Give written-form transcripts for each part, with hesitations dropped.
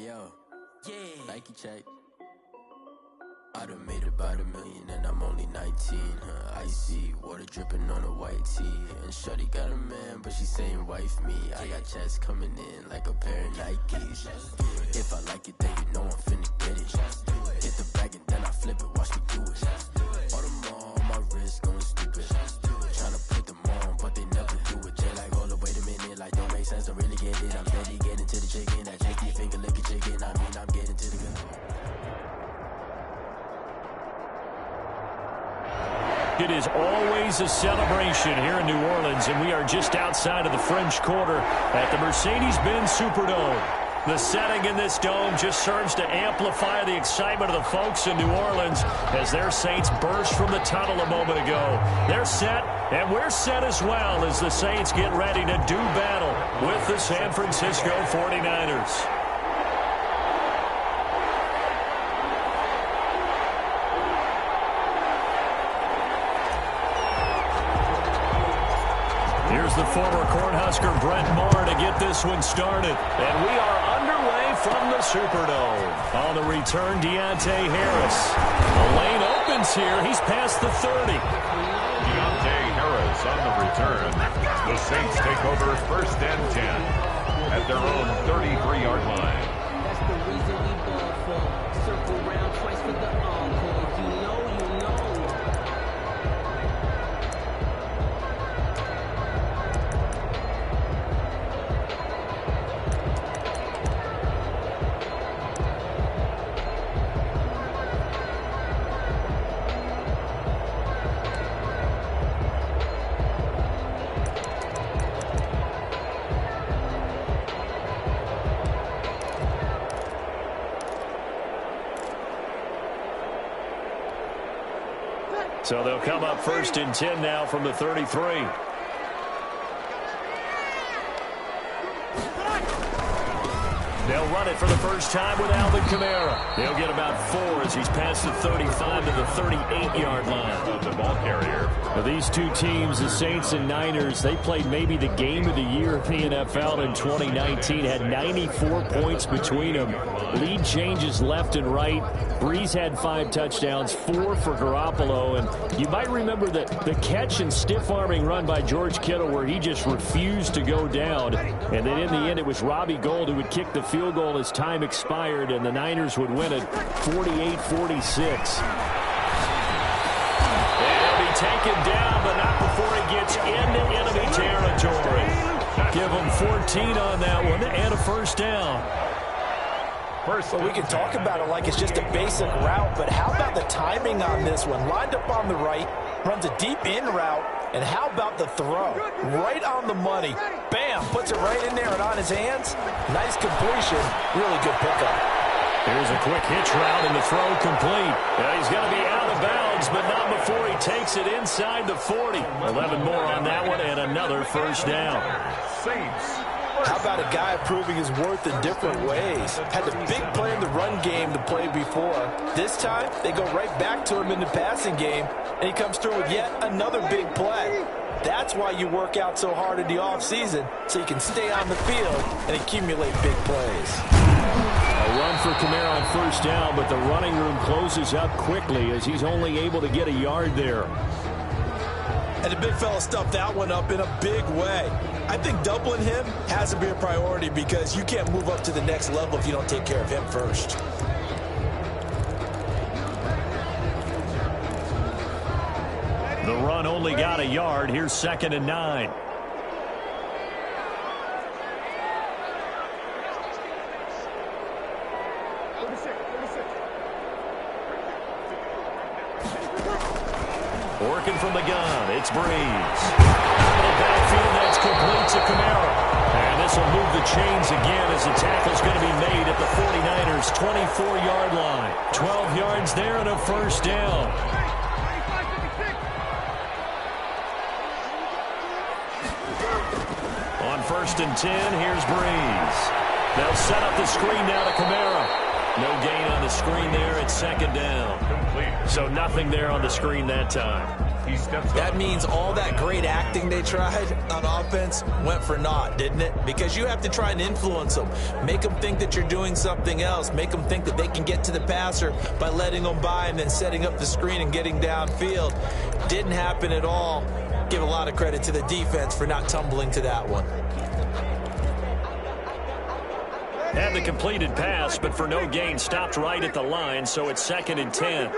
yo, Nike check. I done made about $1 million and I'm only 19. Icy, water dripping on a white tee. And shorty got a man, but she saying wife me. I got checks coming in like a pair of Nikes. If I like it, then you know I'm finna get it. Hit the bag and then I flip it, watch me do it. All them on my wrist going stupid. Tryna put them on, but they never do it. They like, hold up, wait a minute, like don't make sense to really get it. I'm steady getting to the chicken, that tricky finger licking chicken. I mean, I'm getting to the good. It is always a celebration here in New Orleans, and we are just outside of the French Quarter at the Mercedes-Benz Superdome. The setting in this dome just serves to amplify the excitement of the folks in New Orleans as their Saints burst from the tunnel a moment ago. They're set, and we're set as well as the Saints get ready to do battle with the San Francisco 49ers. Here's the former Cornhusker Brent Maher to get this one started. And we are underway from the Superdome. On the return, Deontay Harris. The lane opens here. He's past the 30. Deontay Harris on the return. The Saints take over 1st and 10 at their own 33-yard line. That's the reason we ball for. Circle round twice for the encore. If you know, you know. So they'll come up 1st and 10 now from the 33. They'll run it for the first time with Alvin Kamara. He'll get about 4 as he's past the 35 to the 38-yard line. The ball carrier. Now, these two teams, the Saints and Niners, they played maybe the game of the year in the NFL in 2019. Had 94 points between them. Lead changes left and right. Breeze had 5 touchdowns, 4 for Garoppolo. And you might remember the catch and stiff-arming run by George Kittle where he just refused to go down. And then in the end, it was Robbie Gould who would kick the field goal as time expired, and the Niners would win it 48-46. He'll be taken down, but not before he gets into enemy territory. Give him 14 on that one and a first down. Well, we can talk about it like it's just a basic route, but how about the timing on this one? Lined up on the right, runs a deep in route, and how about the throw? Right on the money. Bam! Puts it right in there and on his hands. Nice completion. Really good pickup. Here's a quick hitch route and the throw complete. He's going to be out of bounds, but not before he takes it inside the 40. 11 more on that one and another first down. Saints. How about a guy proving his worth in different ways? Had the big play in the run game to play before. This time, they go right back to him in the passing game, and he comes through with yet another big play. That's why you work out so hard in the offseason, so you can stay on the field and accumulate big plays. A run for Kamara on first down, but the running room closes up quickly as he's only able to get a yard there. And the big fella stuffed that one up in a big way. I think doubling him has to be a priority because you can't move up to the next level if you don't take care of him first. The run only got a yard. Here's 2nd and 9. Working from the gun, it's Breeze. Out of the backfield, that's complete to Kamara. And this will move the chains again as the tackle's going to be made at the 49ers' 24-yard line. 12 yards there and a first down. On 1st and 10, here's Breeze. They'll set up the screen now to Kamara. No gain on the screen there. It's 2nd down. Complete. So nothing there on the screen that time. He steps up. That means all that great acting they tried on offense went for naught, didn't it? Because you have to try and influence them. Make them think that you're doing something else. Make them think that they can get to the passer by letting them by and then setting up the screen and getting downfield. Didn't happen at all. Give a lot of credit to the defense for not tumbling to that one. Had the completed pass, but for no gain, stopped right at the line, so it's 2nd and 10.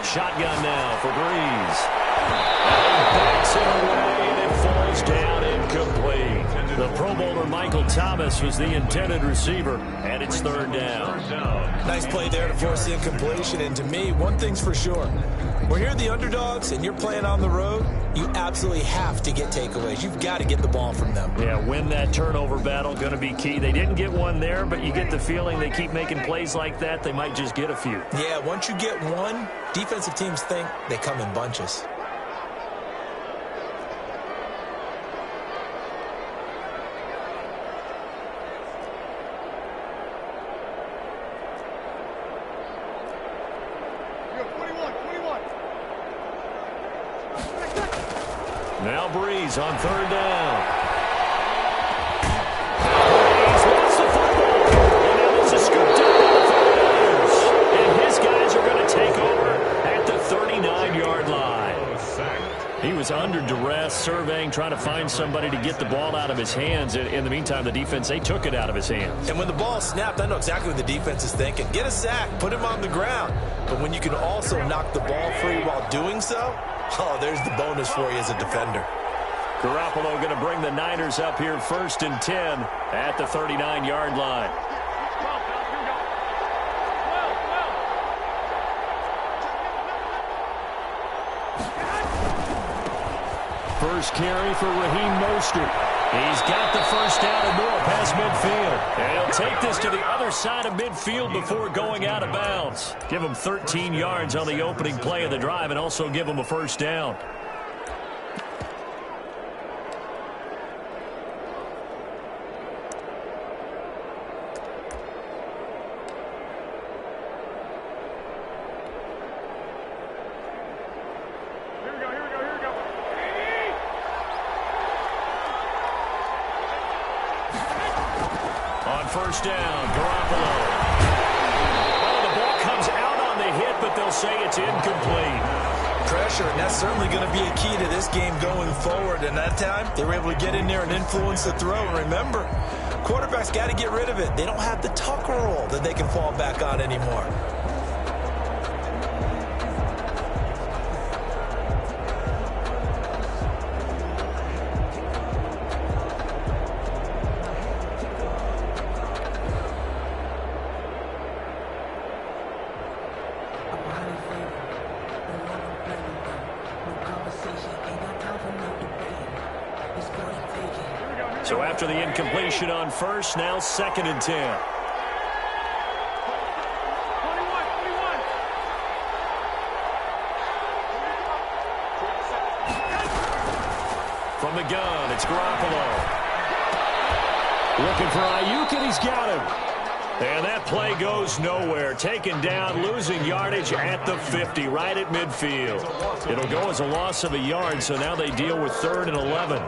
Shotgun now for Breeze. Backs it away, and it falls down incomplete. The Pro Bowler Michael Thomas was the intended receiver, and it's 3rd down. Nice play there to force the incompletion, and to me, one thing's for sure. When you're the underdogs and you're playing on the road, you absolutely have to get takeaways. You've got to get the ball from them. Yeah, win that turnover battle, going to be key. They didn't get one there, but you get the feeling they keep making plays like that, they might just get a few. Yeah, once you get one, defensive teams think they come in bunches. Now Breeze on 3rd down. Breeze wants the football. And now there's a scoop down for the Niners. And his guys are going to take over at the 39-yard line. He was under duress, surveying, trying to find somebody to get the ball out of his hands. In the meantime, the defense, they took it out of his hands. And when the ball snapped, I know exactly what the defense is thinking. Get a sack, put him on the ground. But when you can also knock the ball free while doing so, oh, there's the bonus for you as a defender. Garoppolo going to bring the Niners up here 1st and 10 at the 39-yard line. First carry for Raheem Mostert. He's got the 1st down and more past midfield. And he'll take this to the other side of midfield before going out of bounds. Give him 13 yards on the opening play of the drive and also give him a 1st down. First down, Garoppolo. Oh, the ball comes out on the hit, but they'll say it's incomplete. Pressure, and that's certainly going to be a key to this game going forward. And that time, they were able to get in there and influence the throw. And remember, quarterbacks got to get rid of it. They don't have the tuck roll that they can fall back on anymore. So after the incompletion on 1st, now 2nd and 10. From the gun, it's Garoppolo. Looking for Ayuk, and he's got him. And that play goes nowhere. Taken down, losing yardage at the 50, right at midfield. It'll go as a loss of a yard, so now they deal with 3rd and 11.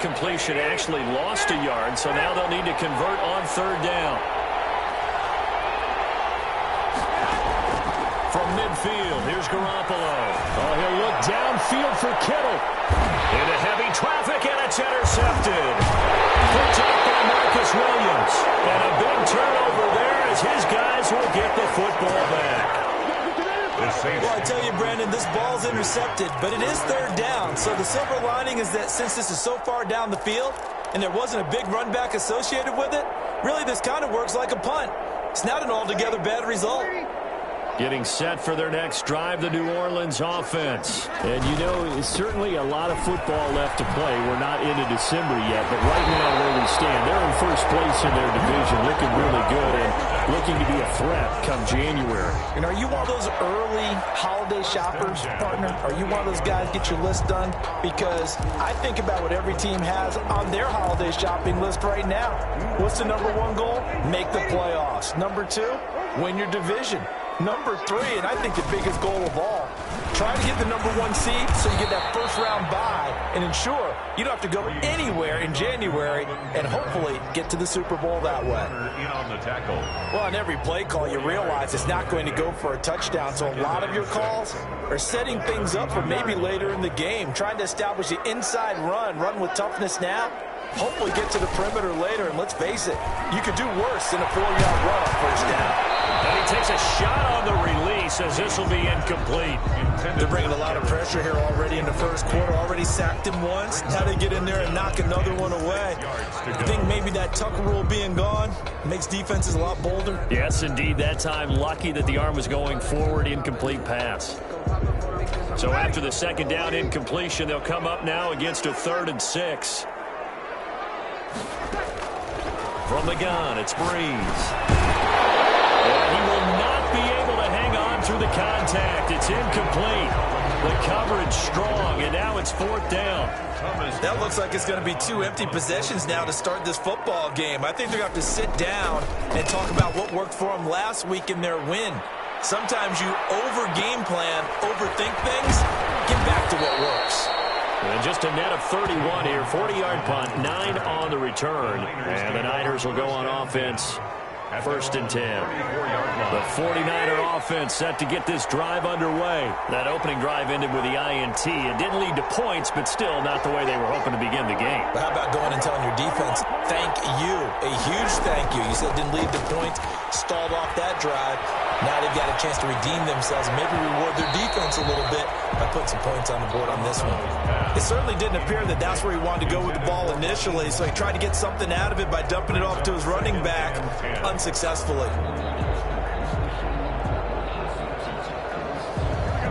Completion actually lost a yard, so now they'll need to convert on 3rd down. From midfield, here's Garoppolo. Oh, he'll look downfield for Kittle. Into heavy traffic, and it's intercepted. Picked up by Marcus Williams. And a big turnover there as his guys will get the football back. Well, I tell you, Brandon, this ball's intercepted, but it is 3rd down. So the silver lining is that since this is so far down the field and there wasn't a big run back associated with it, really this kind of works like a punt. It's not an altogether bad result. Getting set for their next drive, the New Orleans offense. And, you know, it's certainly a lot of football left to play. We're not into December yet, but right now where we stand, they're in first place in their division, looking really good and looking to be a threat come January. And are you one of those early holiday shoppers, partner? Are you one of those guys get your list done? Because I think about what every team has on their holiday shopping list right now. What's the number one goal? Make the playoffs. Number two, win your division. Number three, and I think the biggest goal of all, try to get the number one seed so you get that first round bye and ensure you don't have to go anywhere in January and hopefully get to the Super Bowl that way. Well, on every play call, you realize it's not going to go for a touchdown, so a lot of your calls are setting things up for maybe later in the game, trying to establish the inside run with toughness now, hopefully get to the perimeter later, and let's face it, you could do worse than a 4-yard run on first down. And he takes a shot on the release as this will be incomplete. They're bringing a lot of pressure here already in the first quarter. Already sacked him once. Now they get in there and knock another one away. I think maybe that Tucker rule being gone makes defenses a lot bolder. Yes, indeed. That time, lucky that the arm was going forward, incomplete pass. So after the second down incompletion, they'll come up now against a 3rd and 6. From the gun, it's Breeze. And he will not be able to hang on through the contact. It's incomplete. The coverage strong, and now it's 4th down. That looks like it's going to be 2 empty possessions now to start this football game. I think they're going to have to sit down and talk about what worked for them last week in their win. Sometimes you over-game plan, overthink things, get back to what works. And just a net of 31 here, 40-yard punt, 9 on the return. And the Niners will go on offense. 1st and 10. The 49er offense set to get this drive underway. That opening drive ended with the INT. It didn't lead to points, but still not the way they were hoping to begin the game. But how about going and telling your defense, thank you, a huge thank you. You said it didn't lead to points, stalled off that drive. Now they've got a chance to redeem themselves and maybe reward their defense a little bit by putting some points on the board on this one. It certainly didn't appear that that's where he wanted to go with the ball initially, so he tried to get something out of it by dumping it off to his running back unsuccessfully.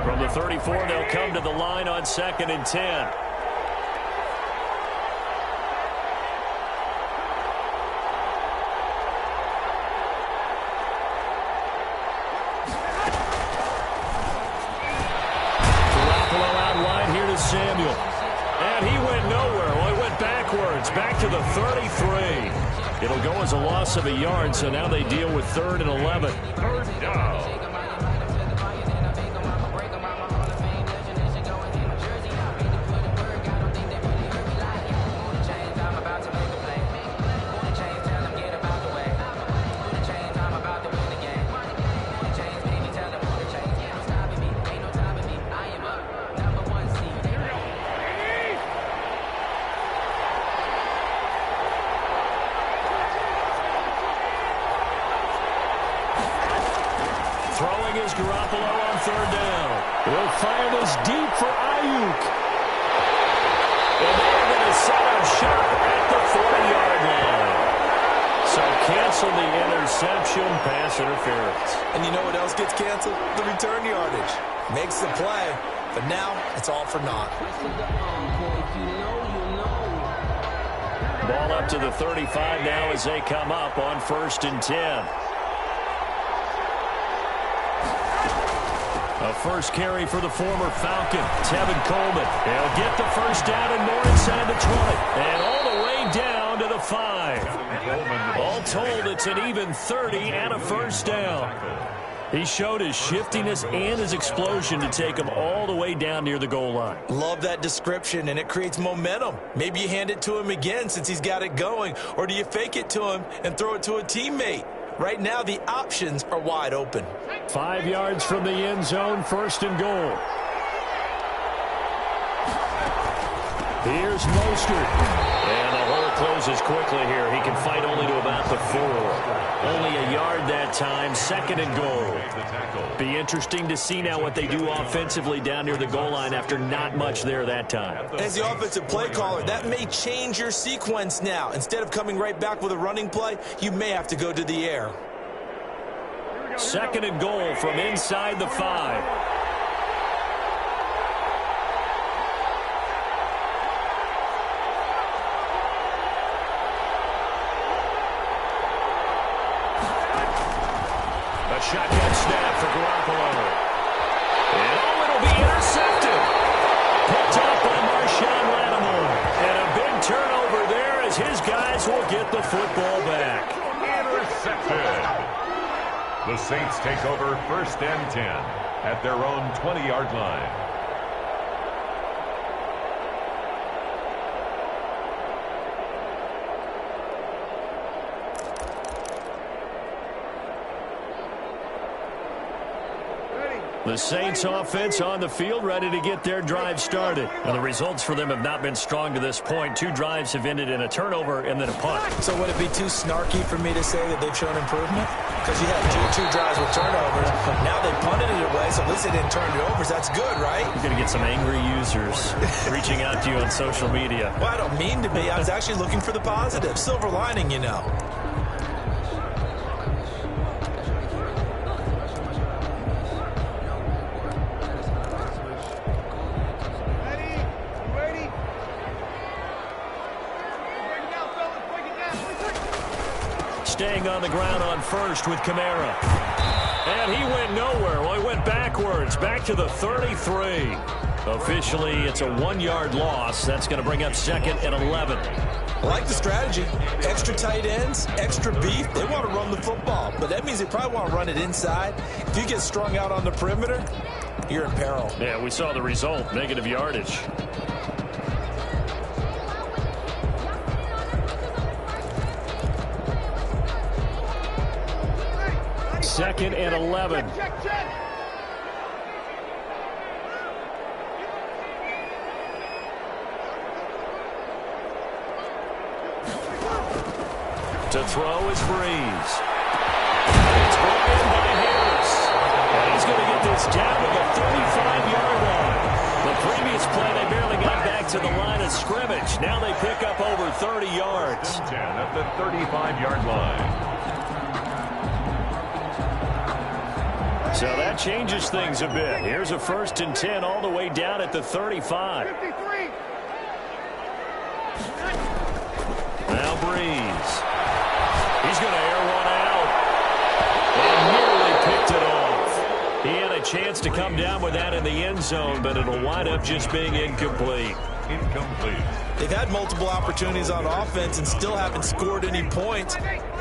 From the 34, they'll come to the line on 2nd and 10. Samuel. And he went nowhere. Well, he went backwards, back to the 33. It'll go as a loss of a yard, so now they deal with 3rd and 11. 3rd down. Is Garoppolo on 3rd down. He'll fire this deep for Ayuk. And they're going to set up shop at the 40-yard line. So cancel the interception, pass interference. And you know what else gets canceled? The return yardage. Makes the play, but now it's all for naught. Ball up to the 35 now as they come up on 1st and 10. A first carry for the former Falcon, Tevin Coleman. They'll get the first down and more inside the 20. And all the way down to the 5. All told, it's an even 30 and a first down. He showed his shiftiness and his explosion to take him all the way down near the goal line. Love that description, and it creates momentum. Maybe you hand it to him again since he's got it going, or do you fake it to him and throw it to a teammate? Right now, the options are wide open. 5 yards from the end zone, 1st and goal. Here's Mostert. And the hole closes quickly here. He can fight only to about the 4. Only a yard that time, 2nd and goal. Be interesting to see now what they do offensively down near the goal line after not much there that time. As the offensive play caller, that may change your sequence now. Instead of coming right back with a running play, you may have to go to the air. Second and goal from inside the 5. A shotgun snap for Garoppolo. And it'll be intercepted. Picked up by Marshawn Lattimore. And a big turnover there as his guys will get the football back. Intercepted. The Saints take over 1st and 10 at their own 20-yard line. The Saints offense on the field, ready to get their drive started. And the results for them have not been strong to this point. 2 drives have ended in a turnover and then a punt. So would it be too snarky for me to say that they've shown improvement? Because you had two drives with turnovers. Now they punted it away, so at least they didn't turn it over. So that's good, right? You're going to get some angry users reaching out to you on social media. Well, I don't mean to be. I was actually looking for the positive. Silver lining, you know. Staying on the ground on first with Kamara. And he went nowhere. Well, he went backwards, back to the 33. Officially, it's a 1-yard loss. That's going to bring up 2nd and 11. I like the strategy. Extra tight ends, extra beef. They want to run the football, but that means they probably want to run it inside. If you get strung out on the perimeter, you're in peril. Yeah, we saw the result, negative yardage. Second and 11. To throw is Breeze. It's brought in by Harris. And he's going to get this down to the 35-yard line. The previous play, they barely got back to the line of scrimmage. Now they pick up over 30 yards. 10 at the 35-yard line. So that changes things a bit. Here's a 1st and 10 all the way down at the 35. Now Breeze. He's going to air one out. And nearly picked it off. He had a chance to come down with that in the end zone, but it'll wind up just being incomplete. Incomplete. They've had multiple opportunities on offense and still haven't scored any points.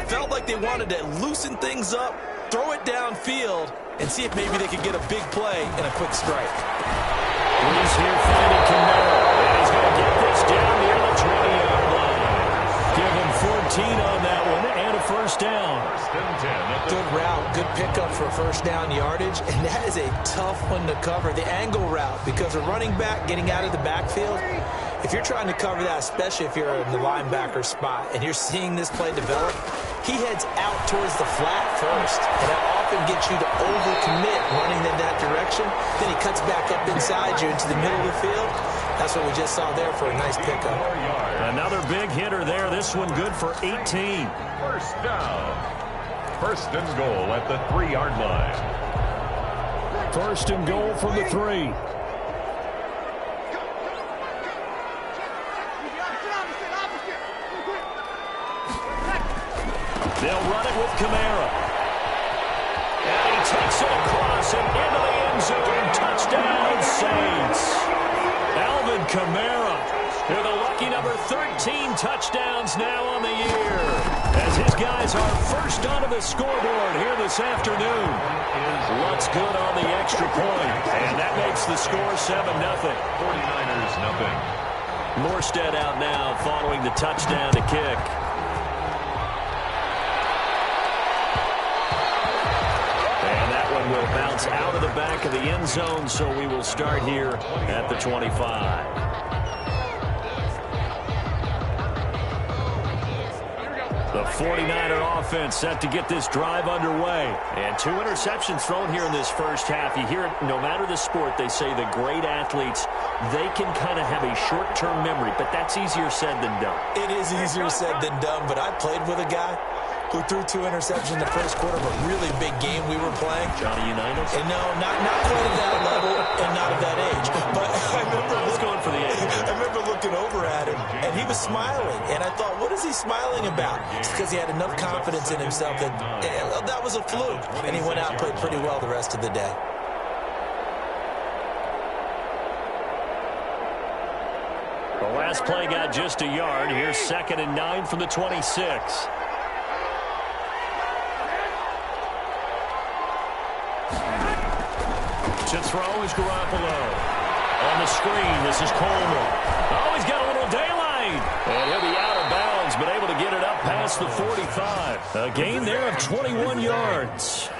Felt like they wanted to loosen things up, throw it downfield, and see if maybe they could get a big play and a quick strike. He's here finding Kamara. And he's going to get this down near the 20-yard line. Give him 14 on that one and a 1st down. 1st and 10. Good route, good pickup for 1st down yardage, and that is a tough one to cover, the angle route, because a running back getting out of the backfield, if you're trying to cover that, especially if you're in the linebacker spot, and you're seeing this play develop, he heads out towards the flat first, and that often gets you to overcommit running in that direction. Then he cuts back up inside you into the middle of the field. That's what we just saw there for a nice pickup. Another big hitter there. This one good for 18. 1st down. 1st and goal at the 3-yard line. 1st and goal from the 3. They'll run it with Kamara. And he takes it across and into the end zone. Touchdown, Saints. Alvin Kamara with a lucky number 13 touchdowns now on the year. As his guys are first onto the scoreboard here this afternoon. Looks good on the extra point. And that makes the score 7-0. 49ers nothing. Morstead out now following the touchdown to kick. Will bounce out of the back of the end zone, so we will start here at the 25. The 49er offense set to get this drive underway. And 2 interceptions thrown here in this first half. You hear it, no matter the sport, they say the great athletes, they can kind of have a short-term memory, but that's easier said than done. It is easier said than done, but I played with a guy who threw 2 interceptions in the first quarter of a really big game we were playing. Johnny Unitas? And no, not quite at that level and not at that age. But I was going for the age. I remember looking over at him, and he was smiling. And I thought, what is he smiling about? It's because he had enough confidence in himself that that was a fluke. And he went out and played pretty well the rest of the day. The last play got just a yard. Here's 2nd and 9 from the 26. To throw is Garoppolo. On the screen, this is Coleman. Oh, he's got a little daylight. And he'll be out of bounds, but able to get it up past the 45. A gain there of 21 yards.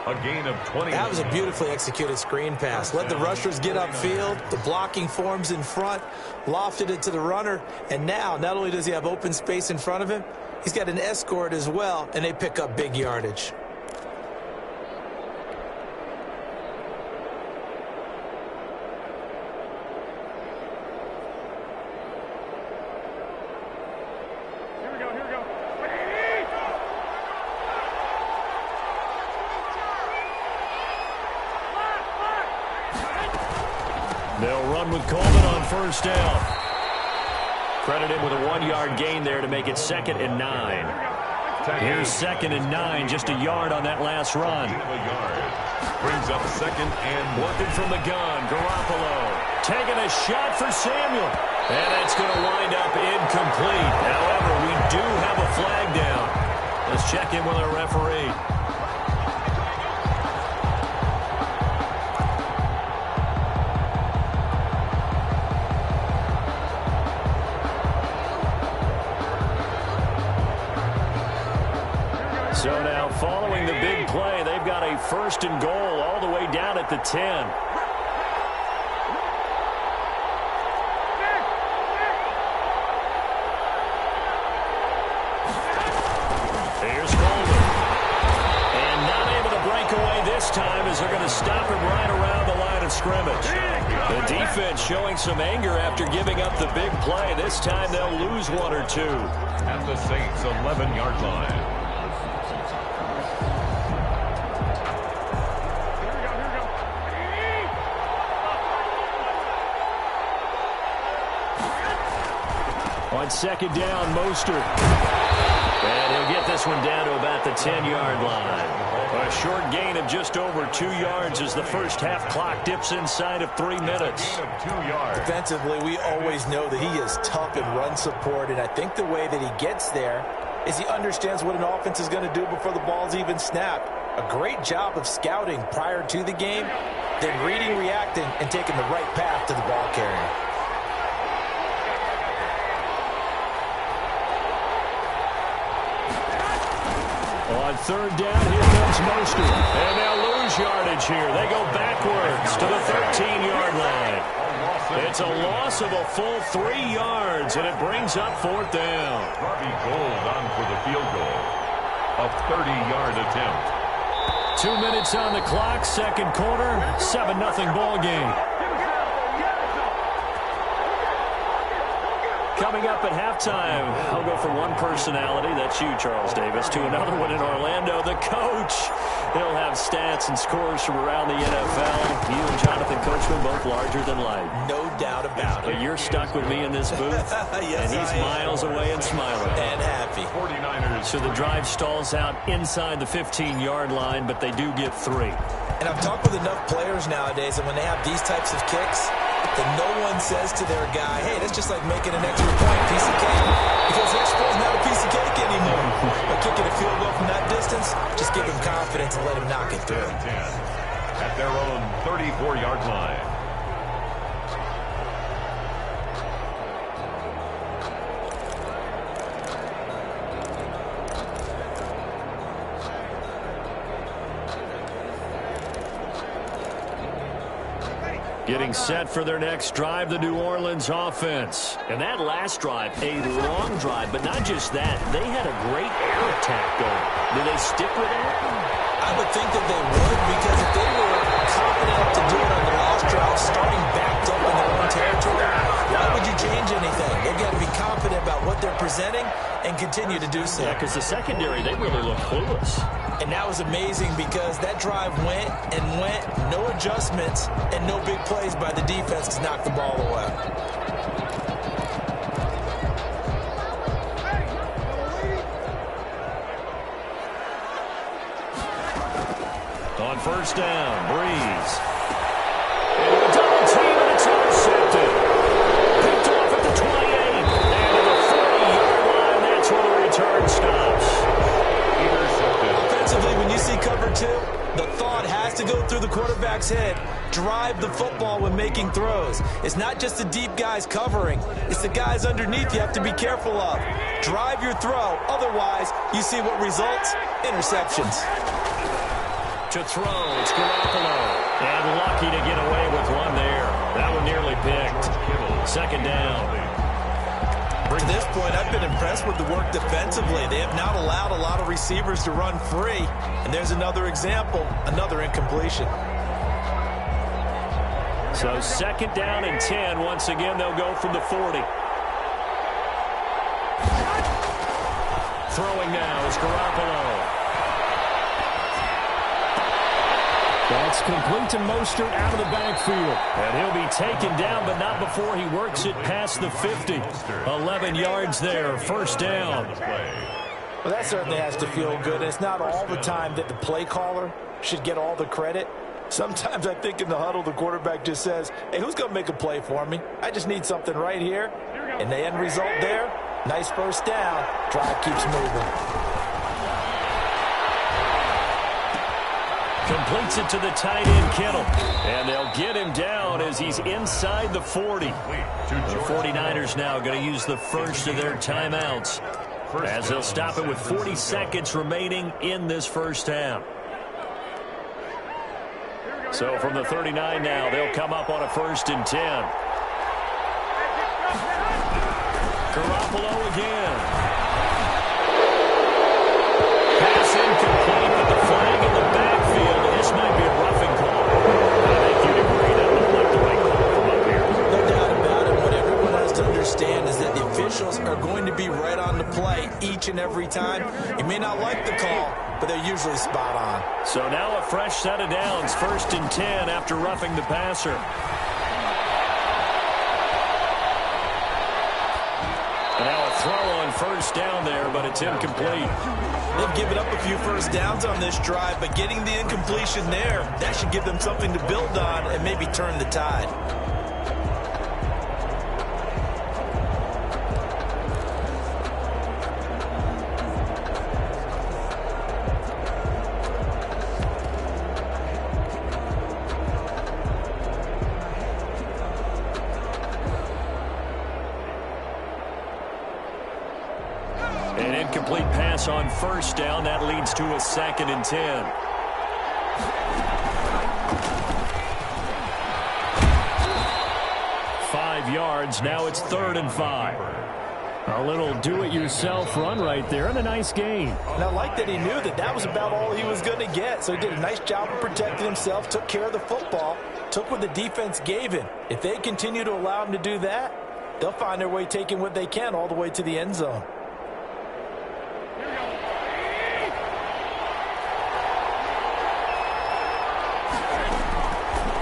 A gain of 20. That was a beautifully executed screen pass. Let the rushers get upfield. The blocking forms in front. Lofted it to the runner. And now, not only does he have open space in front of him, he's got an escort as well, and they pick up big yardage. They'll run with Coleman on first down. Credit him with a 1-yard gain there to make it 2nd and 9. Here's 2nd and 9, just a yard on that last run. Brings up 2nd and working from the gun. Garoppolo taking a shot for Samuel. And that's going to wind up incomplete. However, we do have a flag down. Let's check in with our referee. So now, following the big play, they've got a 1st and goal all the way down at the 10. Here's Coleman. And not able to break away this time as they're going to stop him right around the line of scrimmage. The defense showing some anger after giving up the big play. This time they'll lose 1 or 2. At the Saints' 11-yard line. On 2nd down, Mostert. And he'll get this one down to about the 10-yard line. A short gain of just over 2 yards as the first half clock dips inside of 3 minutes. 2 yards. Defensively, we always know that he is tough in run support, and I think the way that he gets there is he understands what an offense is going to do before the ball's even snapped. A great job of scouting prior to the game, then reading, reacting, and taking the right path to the ball carrier. On 3rd down, here comes Mostert. And they'll lose yardage here. They go backwards to the 13-yard line. It's a loss of a full 3 yards, and it brings up 4th down. Robbie Gould on for the field goal. A 30-yard attempt. 2 minutes on the clock, 2nd quarter, 7-0 ball game. Coming up at halftime, I'll go from one personality, that's you, Charles Davis, to another one in Orlando, the coach. He'll have stats and scores from around the NFL. You and Jonathan Coachman, both larger than life. No doubt about it. But you're stuck with me in this booth, yes, and he's miles away and smiling. And happy. 49ers. So the drive stalls out inside the 15-yard line, but they do get 3. And I've talked with enough players nowadays, and when they have these types of kicks, that no one says to their guy, hey, that's just like making an extra point, piece of cake. Because the extra point is not a piece of cake anymore. But kicking a field goal from that distance, just give him confidence and let him knock it through. 10 at their own 34-yard line. Getting set for their next drive, the New Orleans offense. And that last drive, a long drive, but not just that. They had a great air attack going. Do they stick with that? I would think that they would, because if they were confident enough to do it on the last drive, starting backed up in their own territory, why would you change anything? They've got to be confident about what they're presenting and continue to do so. Yeah, because the secondary, they really look clueless. And that was amazing because that drive went and went, no adjustments, and no big plays by the defense to knock the ball away. On first down, Breeze. Into a double team, and it's intercepted. Picked off at the 28. And to the 40-yard line, that's where the return stops. Offensively, when you see cover two, the thought has to go through the quarterback's head. Drive the football when making throws. It's not just the deep guys covering. It's the guys underneath you have to be careful of. Drive your throw. Otherwise, you see what results? Interceptions. To throw, it's Garoppolo. And lucky to get away with one there. That one nearly picked. Second down. To this point, I've been impressed with the work defensively. They have not allowed a lot of receivers to run free. And there's another example, another incompletion. So second down and 10. Once again, they'll go from the 40. Throwing now is Garoppolo. That's complete to Mostert out of the backfield. And he'll be taken down, but not before he works it past the 50. 11 yards there, first down. Well, that certainly has to feel good. It's not all the time that the play caller should get all the credit. Sometimes I think in the huddle, the quarterback just says, hey, who's going to make a play for me? I just need something right here. And the end result there, nice first down. Drive keeps moving. Completes it to the tight end, Kittle. And they'll get him down as he's inside the 40. The 49ers now going to use the first of their timeouts as they'll stop it with 40 seconds remaining in this first half. So from the 39 now, they'll come up on a 1st and 10. Garoppolo again. Pass incomplete with the flag in the backfield. This might be a roughing call. I think you'd agree that looked like the right call from up here. No doubt about it. What everyone has to understand is that the officials are going to be right on the play each and every time. You may not like the call, but they're usually spot on. So now a fresh set of downs, 1st and 10 after roughing the passer. And now a throw on first down there, but it's incomplete. They've given up a few first downs on this drive, but getting the incompletion there, that should give them something to build on and maybe turn the tide. An incomplete pass on first down. That leads to a 2nd and 10. Five yards. Now it's 3rd and 5. A little do-it-yourself run right there and a nice gain. And I like that he knew that that was about all he was going to get. So he did a nice job of protecting himself, took care of the football, took what the defense gave him. If they continue to allow him to do that, they'll find their way taking what they can all the way to the end zone.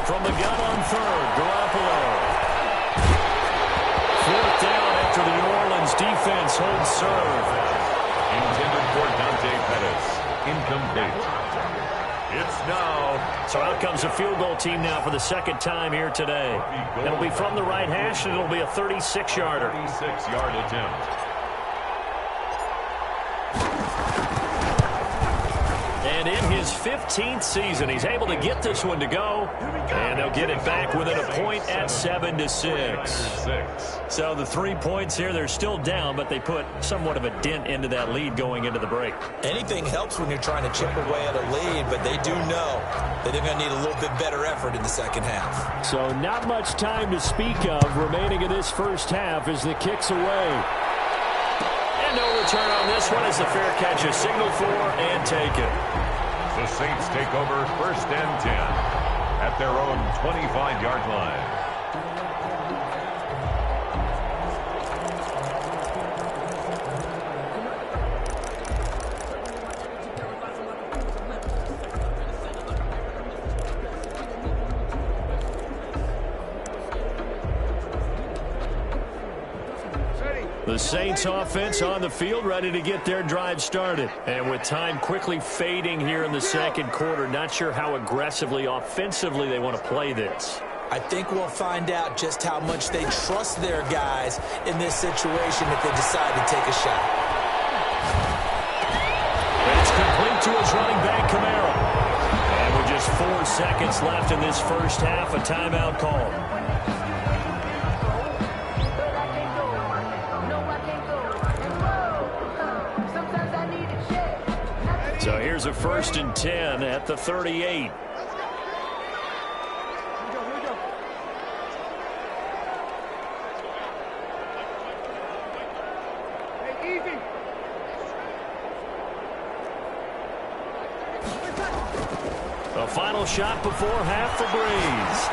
From the gun on 3rd, Garoppolo. 4th down after the New Orleans defense holds serve. Intended for Dante Pettis. Incomplete. It's now. So out comes a field goal team now for the 2nd time here today. It'll be from the right hash, and it'll be a 36-yarder. 36-yard attempt. And in his 15th season, he's able to get this one to go. And they'll get it back within a point at 7-6. So the 3 points here, they're still down, but they put somewhat of a dent into that lead going into the break. Anything helps when you're trying to chip away at a lead, but they do know that they're going to need a little bit better effort in the second half. So not much time to speak of remaining in this first half as the kick's away. And no return on this one as the fair catch is signaled for and taken. The Saints take over 1st and 10 at their own 25-yard line. The Saints offense on the field, ready to get their drive started. And with time quickly fading here in the second quarter, not sure how aggressively, offensively they want to play this. I think we'll find out just how much they trust their guys in this situation if they decide to take a shot. It's complete to his running back, Kamara. And with just 4 seconds left in this first half, a timeout call. So here's a 1st and 10 at the 38. A final shot before half for Breeze.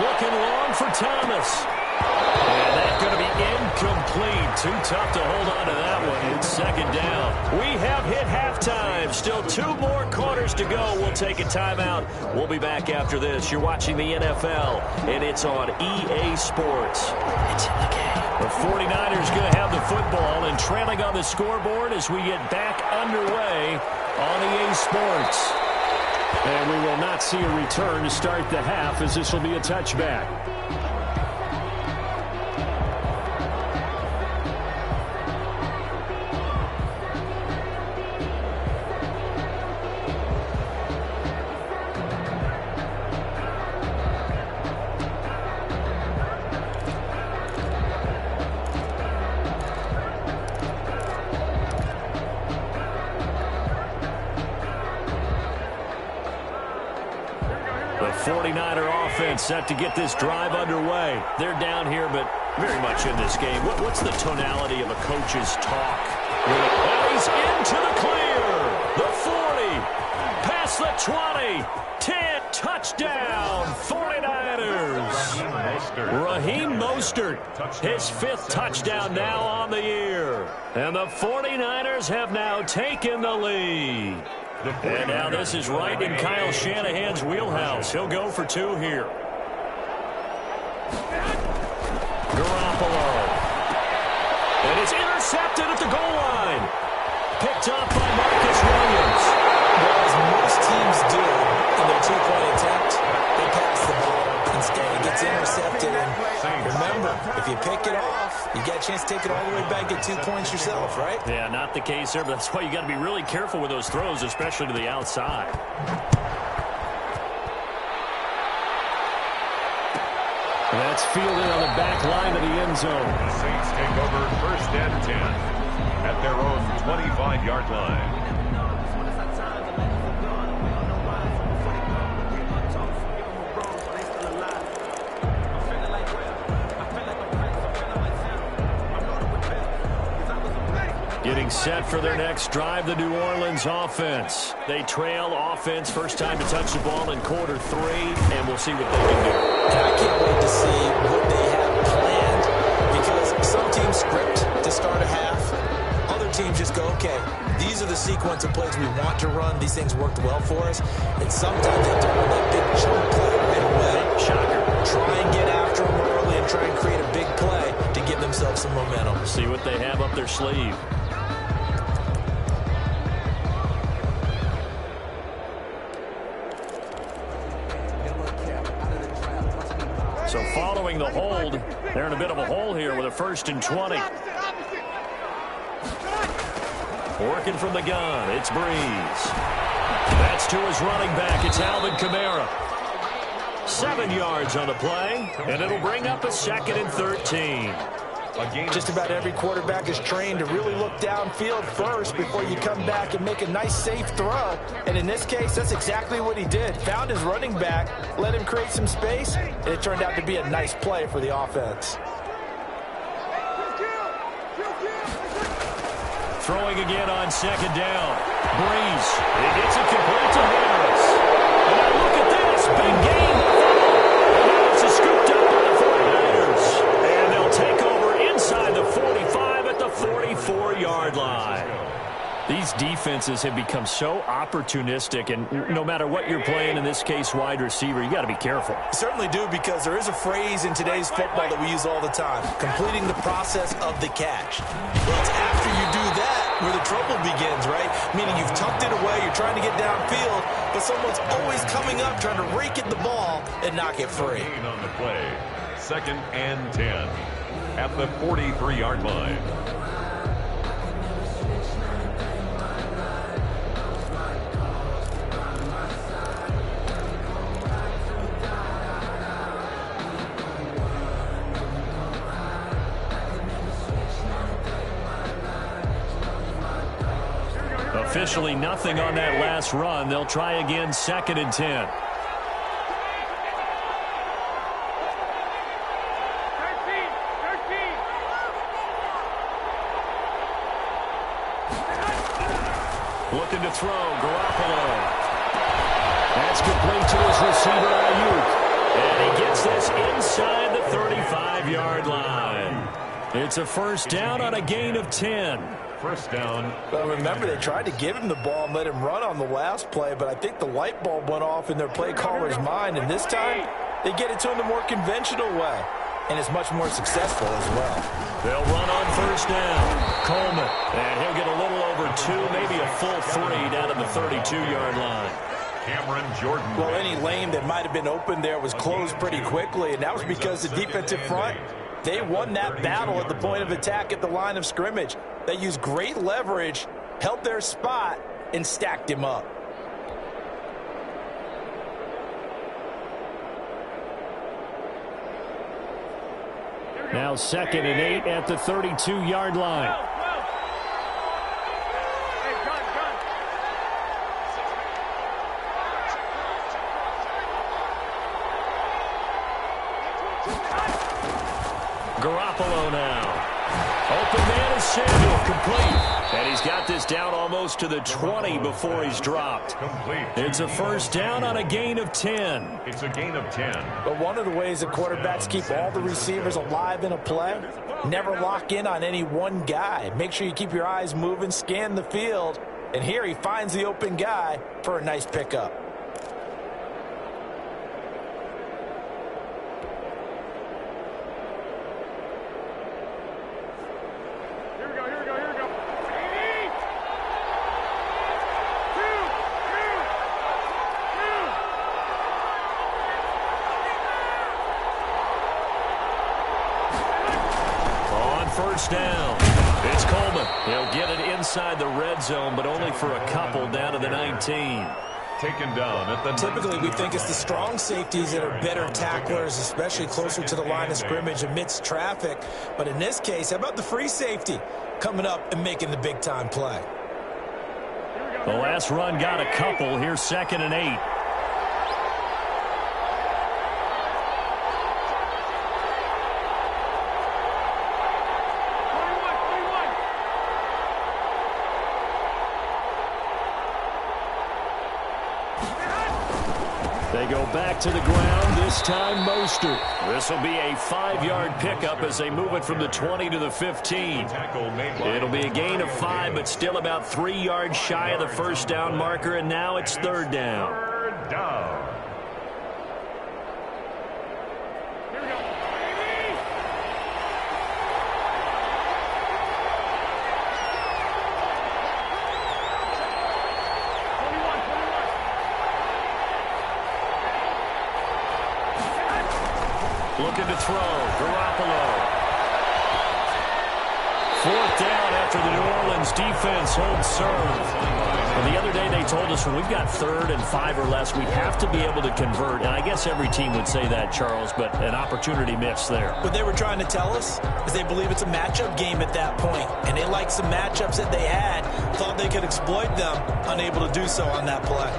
Looking long for Thomas. And that's going to be incomplete. Too tough to hold on to that one. It's 2nd down. We have hit halftime. Still 2 more quarters to go. We'll take a timeout. We'll be back after this. You're watching the NFL, and it's on EA Sports. It's in the game. The 49ers going to have the football and trailing on the scoreboard as we get back underway on EA Sports. And we will not see a return to start the half, as this will be a touchback. The 49er offense set to get this drive underway. They're down here, but very much in this game. What's the tonality of a coach's talk? Well, he's into the clear. The 40, past the 20, 10, touchdown, 49ers. Raheem Mostert, his 5th touchdown now on the year. And the 49ers have now taken the lead. And now this is right in Kyle Shanahan's wheelhouse. He'll go for 2 here. Garoppolo. And it's intercepted at the goal line. Picked up by Marcus Williams. Well, as most teams do in their 2-point attempt, they pass the ball. Instead, it gets intercepted. And remember, if you pick it off, you get a chance to take it all the way back, get 2 points yourself, right? Yeah, not the case there, but that's why you got to be really careful with those throws, especially to the outside. That's fielded on the back line of the end zone. The Saints take over 1st and 10 at their own 25-yard line. Getting set for their next drive, the New Orleans offense. They trail offense, first time to touch the ball in quarter 3, and we'll see what they can do. And I can't wait to see what they have planned, because some teams script to start a half. Other teams just go, okay, these are the sequence of plays we want to run. These things worked well for us. And sometimes they have to run that big chunk play right away. Shocker. Try and get after them early and try and create a big play to give themselves some momentum. See what they have up their sleeve. So following the hold, they're in a bit of a hole here with a 1st and 20. Working from the gun, it's Breeze. That's to his running back, it's Alvin Kamara. 7 yards on the play, and it'll bring up a 2nd and 13. Just about every quarterback is trained to really look downfield first before you come back and make a nice, safe throw. And in this case, that's exactly what he did. Found his running back, let him create some space, and it turned out to be a nice play for the offense. Throwing again on 2nd down. Breeze. He gets it complete to Harris. And now look at this. Big game. And now it's a scooped up by the 49ers. And they'll take over inside the 45 at the 44-yard line. These defenses have become so opportunistic, and no matter what you're playing, in this case wide receiver, you got to be careful. Certainly do, because there is a phrase in today's football that we use all the time: completing the process of the catch. Well, it's after you do that where the trouble begins, right? Meaning you've tucked it away, you're trying to get downfield, but someone's always coming up trying to rake at the ball and knock it free. On the play, 2nd and 10 at the 43-yard line. Officially nothing on that last run. They'll try again, 2nd and 10. Looking to throw, Garoppolo. That's complete to his receiver, Ayuk. And he gets this inside the 35-yard line. It's a first down on a gain of 10. First down. But remember, they tried to give him the ball and let him run on the last play, but I think the light bulb went off in their play caller's mind, and this time they get it to him the more conventional way, and it's much more successful as well. They'll run on first down. Coleman, and he'll get a little over 2, maybe a full 3 down to the 32-yard line. Cameron Jordan. Well, any lane that might have been open there was closed pretty quickly, and that was because the defensive front, they won that battle at the point of attack at the line of scrimmage. They used great leverage, held their spot, and stacked him up. Now 2nd and 8 at the 32-yard line. Garoppolo now. Open man is Samuel, complete. And he's got this down almost to the 20 before he's dropped. Complete. It's a first down on a gain of 10. It's a gain of 10. But one of the ways that quarterbacks keep all the receivers alive in a play, never lock in on any one guy. Make sure you keep your eyes moving, scan the field, and here he finds the open guy for a nice pickup. First down. It's Coleman. He'll get it inside the red zone, but only for a couple down to the 19. Taken down at the Typically, we think it's the strong safeties that are better tacklers, especially closer to the line of scrimmage amidst traffic. But in this case, how about the free safety coming up and making the big-time play? The last run got a couple. Here's 2nd and 8. They go back to the ground, this time Mostert. This will be a 5-yard pickup as they move it from the 20 to the 15. It'll be a gain of 5, but still about 3 yards shy of the first down marker, and now it's 3rd down. Third down. Looking to throw, Garoppolo. 4th down after the New Orleans defense holds serve. And the other day they told us when we've got 3rd and 5 or less, we have to be able to convert. And I guess every team would say that, Charles, but an opportunity missed there. What they were trying to tell us is they believe it's a matchup game at that point. And they liked some matchups that they had, thought they could exploit them, unable to do so on that play.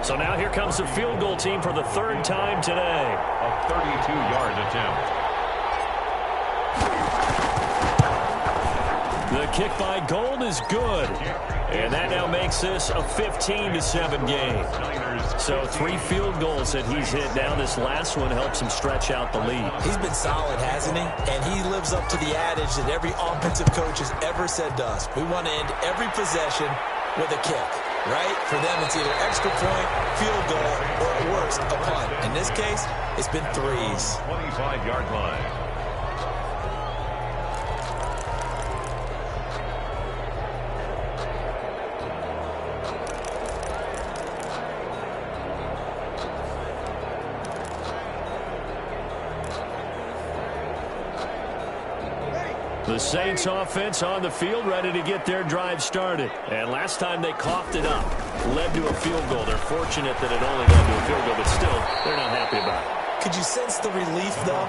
So now here comes the field goal team for the 3rd time today. A 32-yard attempt. The kick by Gold is good. And that now makes this a 15-7 game. So 3 field goals that he's hit now. This last one helps him stretch out the lead. He's been solid, hasn't he? And he lives up to the adage that every offensive coach has ever said to us. We want to end every possession with a kick, right? For them, it's either extra point, field goal, or at worst, a punt. In this case, it's been 3s. 25-yard line. The Saints offense on the field, ready to get their drive started. And last time they coughed it up, led to a field goal. They're fortunate that it only led to a field goal, but still, they're not happy about it. Could you sense the relief, though,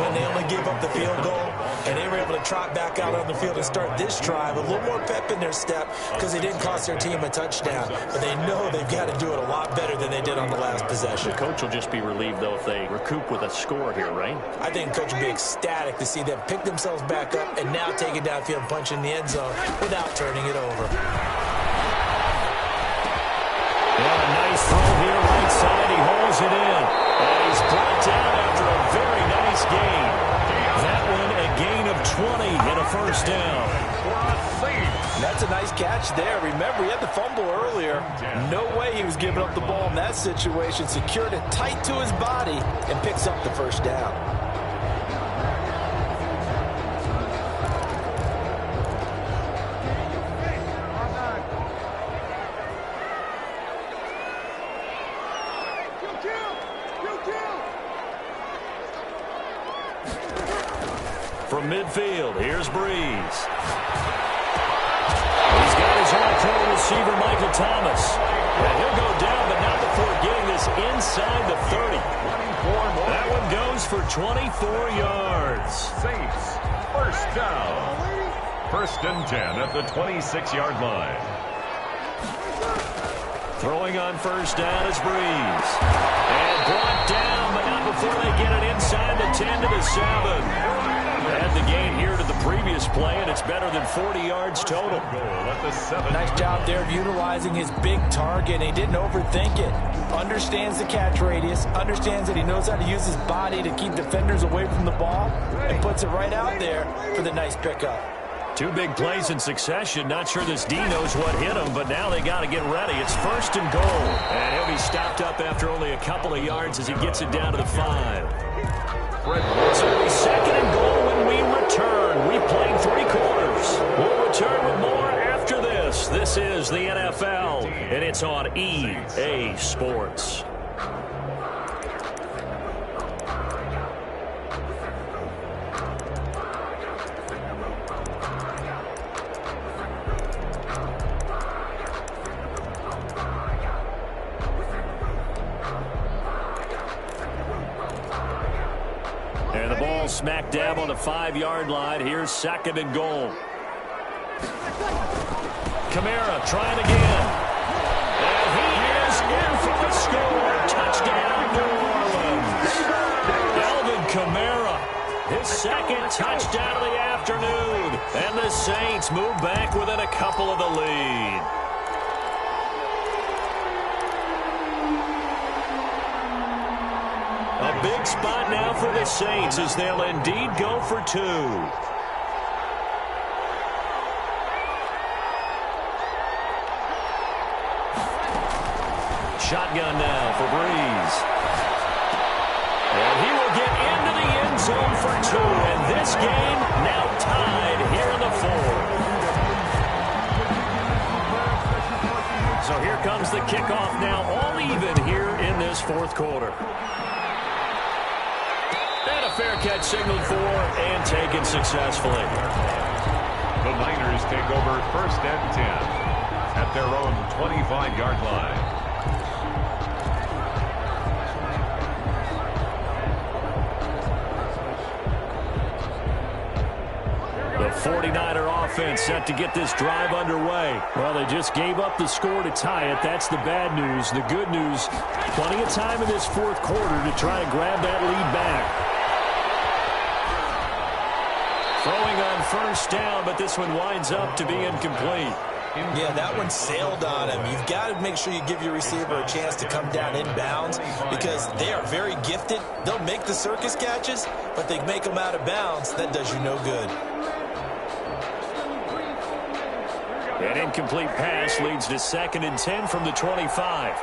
when they only gave up the field goal and they were able to trot back out on the field and start this drive, a little more pep in their step because they didn't cost their team a touchdown. But they know they've got to do it a lot better than they did on the last possession. The coach will just be relieved, though, if they recoup with a score here, right? I think the coach will be ecstatic to see them pick themselves back up and now take it downfield and punch in the end zone without turning it over. Yeah, a nice throw here, right side. He holds it in. And he's brought down after a very nice gain. That one a gain of 20 and a first down. That's a nice catch there. Remember, he had the fumble earlier. No way he was giving up the ball in that situation. Secured it tight to his body and picks up the first down. From midfield, here's Breeze. He's got his own pro receiver, Michael Thomas. And he'll go down, but not before getting this inside the 30. That one goes for 24 yards. Saints, first down. 1st and 10 at the 26-yard line. Throwing on first down is Breeze. And brought down, but not before they get it inside the 10 to the 7. Had the gain here to the previous play, and it's better than 40 yards total. Nice job there of utilizing his big target. He didn't overthink it. Understands the catch radius. Understands that he knows how to use his body to keep defenders away from the ball. And puts it right out there for the nice pickup. 2 big plays in succession. Not sure this D knows what hit him, but now they got to get ready. It's 1st and goal. And he'll be stopped up after only a couple of yards as he gets it down to the 5. So it'll be 2nd and goal when we return. We played 3 quarters. We'll return with more after this. This is the NFL, and it's on EA Sports. And the ball smack dab on the 5-yard line. Here's 2nd and goal. Kamara trying again. And he is in for the score. Touchdown, New Orleans. Alvin Kamara, his 2nd touchdown of the afternoon. And the Saints move back within a couple of the lead. A big spot now for the Saints as they'll indeed go for 2. Shotgun now for Breeze. And he will get into the end zone for 2. And this game now tied here in the 4th. So here comes the kickoff now, all even here in this 4th quarter. And a fair catch signaled for and taken successfully. The Niners take over 1st and 10 at their own 25-yard line. The 49er offense set to get this drive underway. Well, they just gave up the score to tie it. That's the bad news. The good news, plenty of time in this 4th quarter to try and grab that lead back. Throwing on first down, but this one winds up to be incomplete. Yeah, that one sailed on him. You've got to make sure you give your receiver a chance to come down inbounds because they are very gifted. They'll make the circus catches, but they make them out of bounds. That does you no good. An incomplete pass leads to 2nd and 10 from the 25.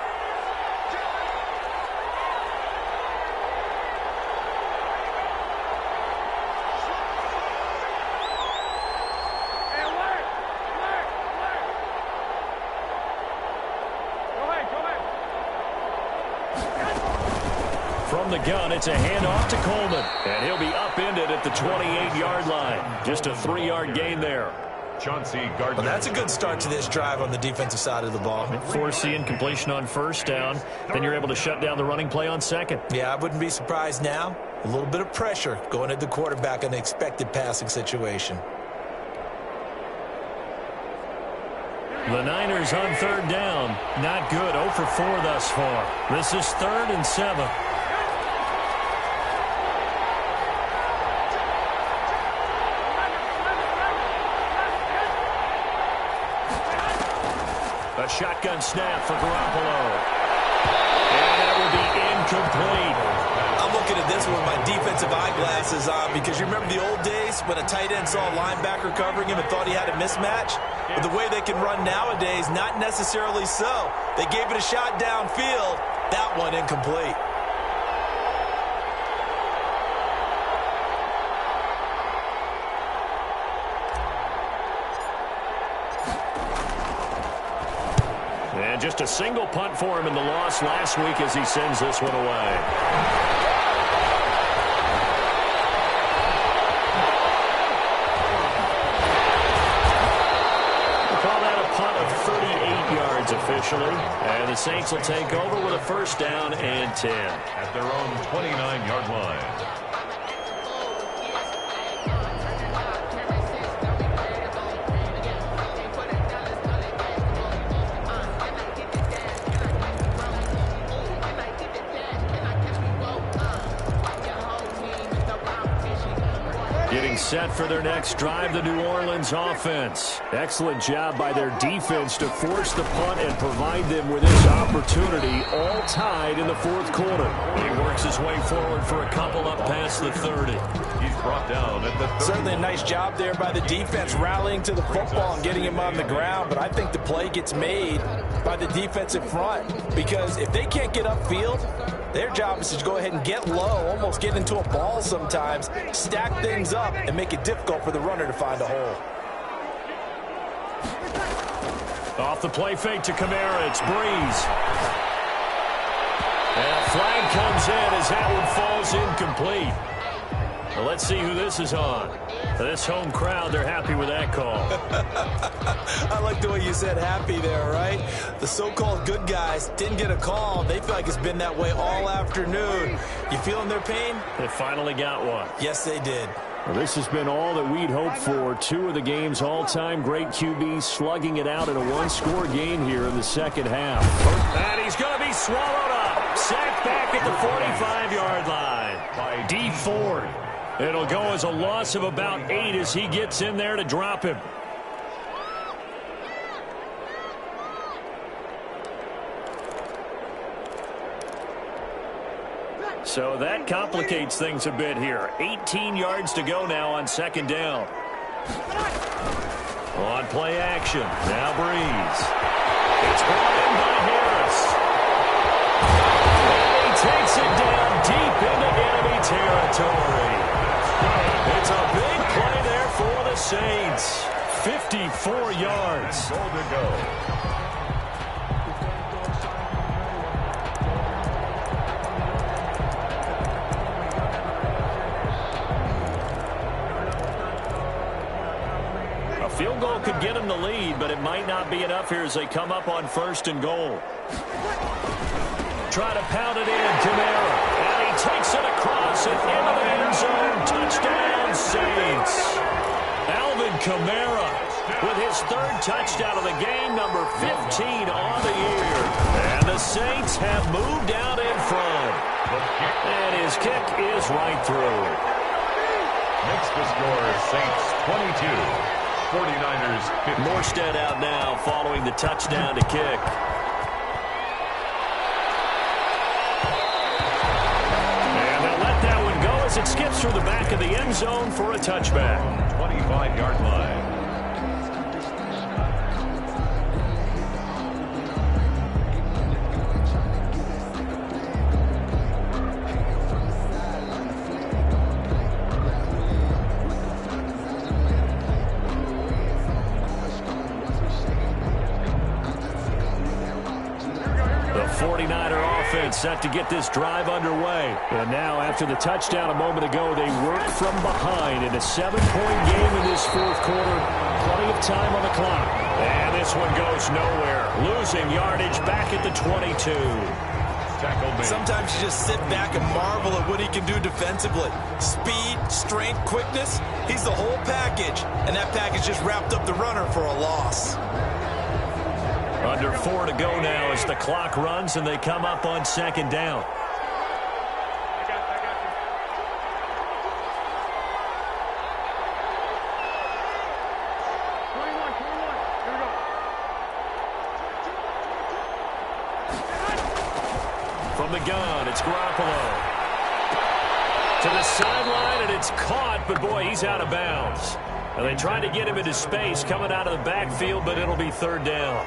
From the gun, it's a handoff to Coleman. And he'll be upended at the 28-yard line. Just a 3-yard gain there. Well, that's a good start to this drive on the defensive side of the ball. Force the incompletion on first down. Then you're able to shut down the running play on second. Yeah, I wouldn't be surprised now. A little bit of pressure going at the quarterback in an expected passing situation. The Niners on 3rd down. Not good. 0 for 4 thus far. This is 3rd and 7. A shotgun snap for Garoppolo. And that will be incomplete. I'm looking at this one with my defensive eyeglasses on because you remember the old days when a tight end saw a linebacker covering him and thought he had a mismatch? But the way they can run nowadays, not necessarily so. They gave it a shot downfield. That one incomplete. And just a single punt for him in the loss last week as he sends this one away. We'll call that a punt of 38 yards officially. And the Saints will take over with a 1st down and 10. At their own 29-yard line. Getting set for their next drive, the New Orleans offense. Excellent job by their defense to force the punt and provide them with this opportunity, all tied in the 4th quarter. He works his way forward for a couple up past the 30. He's brought down at the 30. Certainly a nice job there by the defense rallying to the football and getting him on the ground, but I think the play gets made by the defensive front because if they can't get upfield, their job is to go ahead and get low, almost get into a ball sometimes, stack things up, and make it difficult for the runner to find a hole. Off the play fake to Kamara, it's Breeze. And a flag comes in as that one falls incomplete. Well, let's see who this is on. This home crowd, they're happy with that call. I like the way you said happy there, right? The so-called good guys didn't get a call. They feel like it's been that way all afternoon. You feeling their pain? They finally got one. Yes, they did. Well, this has been all that we'd hoped for. 2 of the game's all-time great QBs slugging it out in a one-score game here in the second half. And he's going to be swallowed up. Sacked back at the 45-yard line by D. Ford. It'll go as a loss of about 8 as he gets in there to drop him. So that complicates things a bit here. 18 yards to go now on 2nd down. On play action. Now Breeze. It's brought in by Harris. And he takes it down deep into enemy territory. It's a big play there for the Saints. 54 yards. Goal to go. Field goal could get him the lead, but it might not be enough here as they come up on 1st and goal. Try to pound it in, Kamara. And he takes it across and into the end zone. Touchdown, Saints. Alvin Kamara with his 3rd touchdown of the game, number 15 on the year. And the Saints have moved out in front. And his kick is right through. Makes the score Saints 22, 49ers 50. Morstead out now following the touchdown to kick. And they'll let that one go as it skips through the back of the end zone for a touchback. 25-yard line. Set to get this drive underway. And now, after the touchdown a moment ago, they work from behind in a 7-point game in this fourth quarter. Plenty of time on the clock. And this one goes nowhere. Losing yardage back at the 22. Sometimes you just sit back and marvel at what he can do defensively. Speed, strength, quickness. He's the whole package. And that package just wrapped up the runner for a loss. Under 4 to go now as the clock runs and they come up on second down. From the gun, it's Garoppolo. To the sideline, and it's caught, but boy, he's out of bounds. And they tried to get him into space coming out of the backfield, but it'll be third down.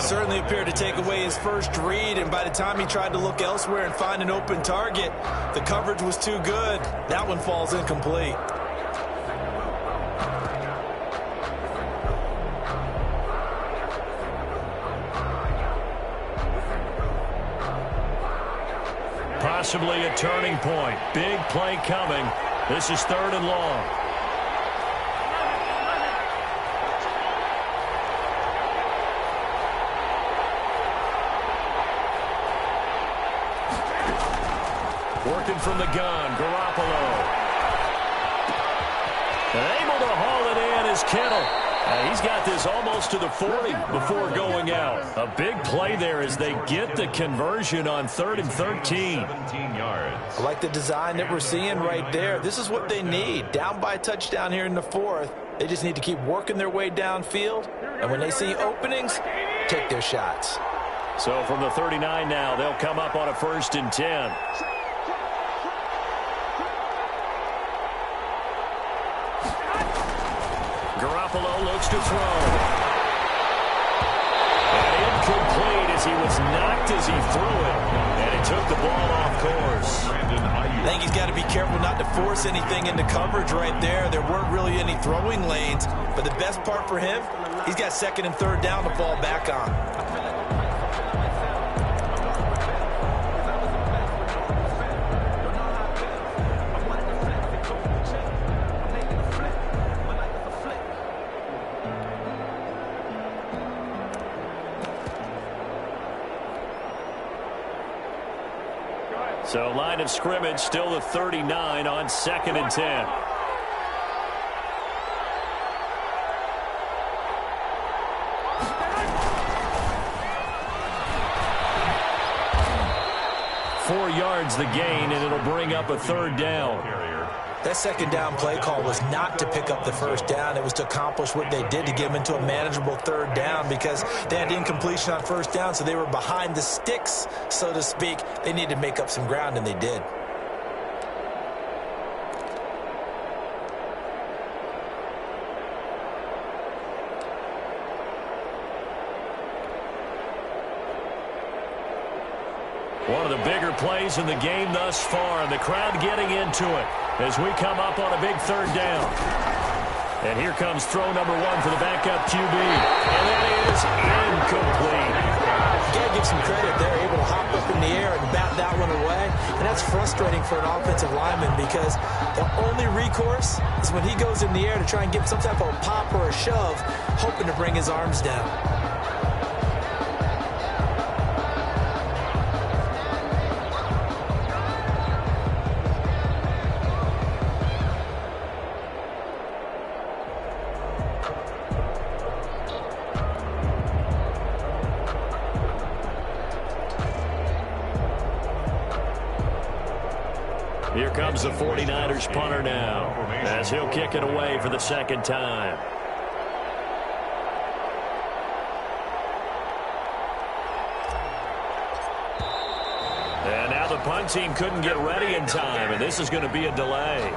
Certainly appeared to take away his first read, and by the time he tried to look elsewhere and find an open target, the coverage was too good. That one falls incomplete. Possibly a turning point. Big play coming. This is third and long. Working from the gun, Garoppolo. And able to haul it in is Kittle. He's got this almost to the 40 before going out. A big play there as they get the conversion on 3rd and 13. 17 yards. I like the design that we're seeing right there. This is what they need. Down by a touchdown here in the fourth. They just need to keep working their way downfield. And when they see openings, take their shots. So from the 39 now, they'll come up on a 1st and 10. Garoppolo looks to throw. And incomplete as he was knocked as he threw it. And he took the ball off course. I think he's got to be careful not to force anything into coverage right there. There weren't really any throwing lanes. But the best part for him, he's got 2nd and 3rd down to fall back on. So line of scrimmage still the 39 on 2nd and 10. Four yards the gain, and it'll bring up a 3rd down. That 2nd down play call was not to pick up the 1st down. It was to accomplish what they did to get them into a manageable 3rd down because they had incompletion on 1st down, so they were behind the sticks, so to speak. They needed to make up some ground, and they did. One of the bigger plays in the game thus far, and the crowd getting into it as we come up on a big 3rd down. And here comes throw number 1 for the backup QB. And that is incomplete. You got to give some credit. They're able to hop up in the air and bat that one away. And that's frustrating for an offensive lineman because the only recourse is when he goes in the air to try and get some type of a pop or a shove, hoping to bring his arms down. Here comes the 49ers punter now, as he'll kick it away for the second time. And now the punt team couldn't get ready in time, and this is going to be a delay.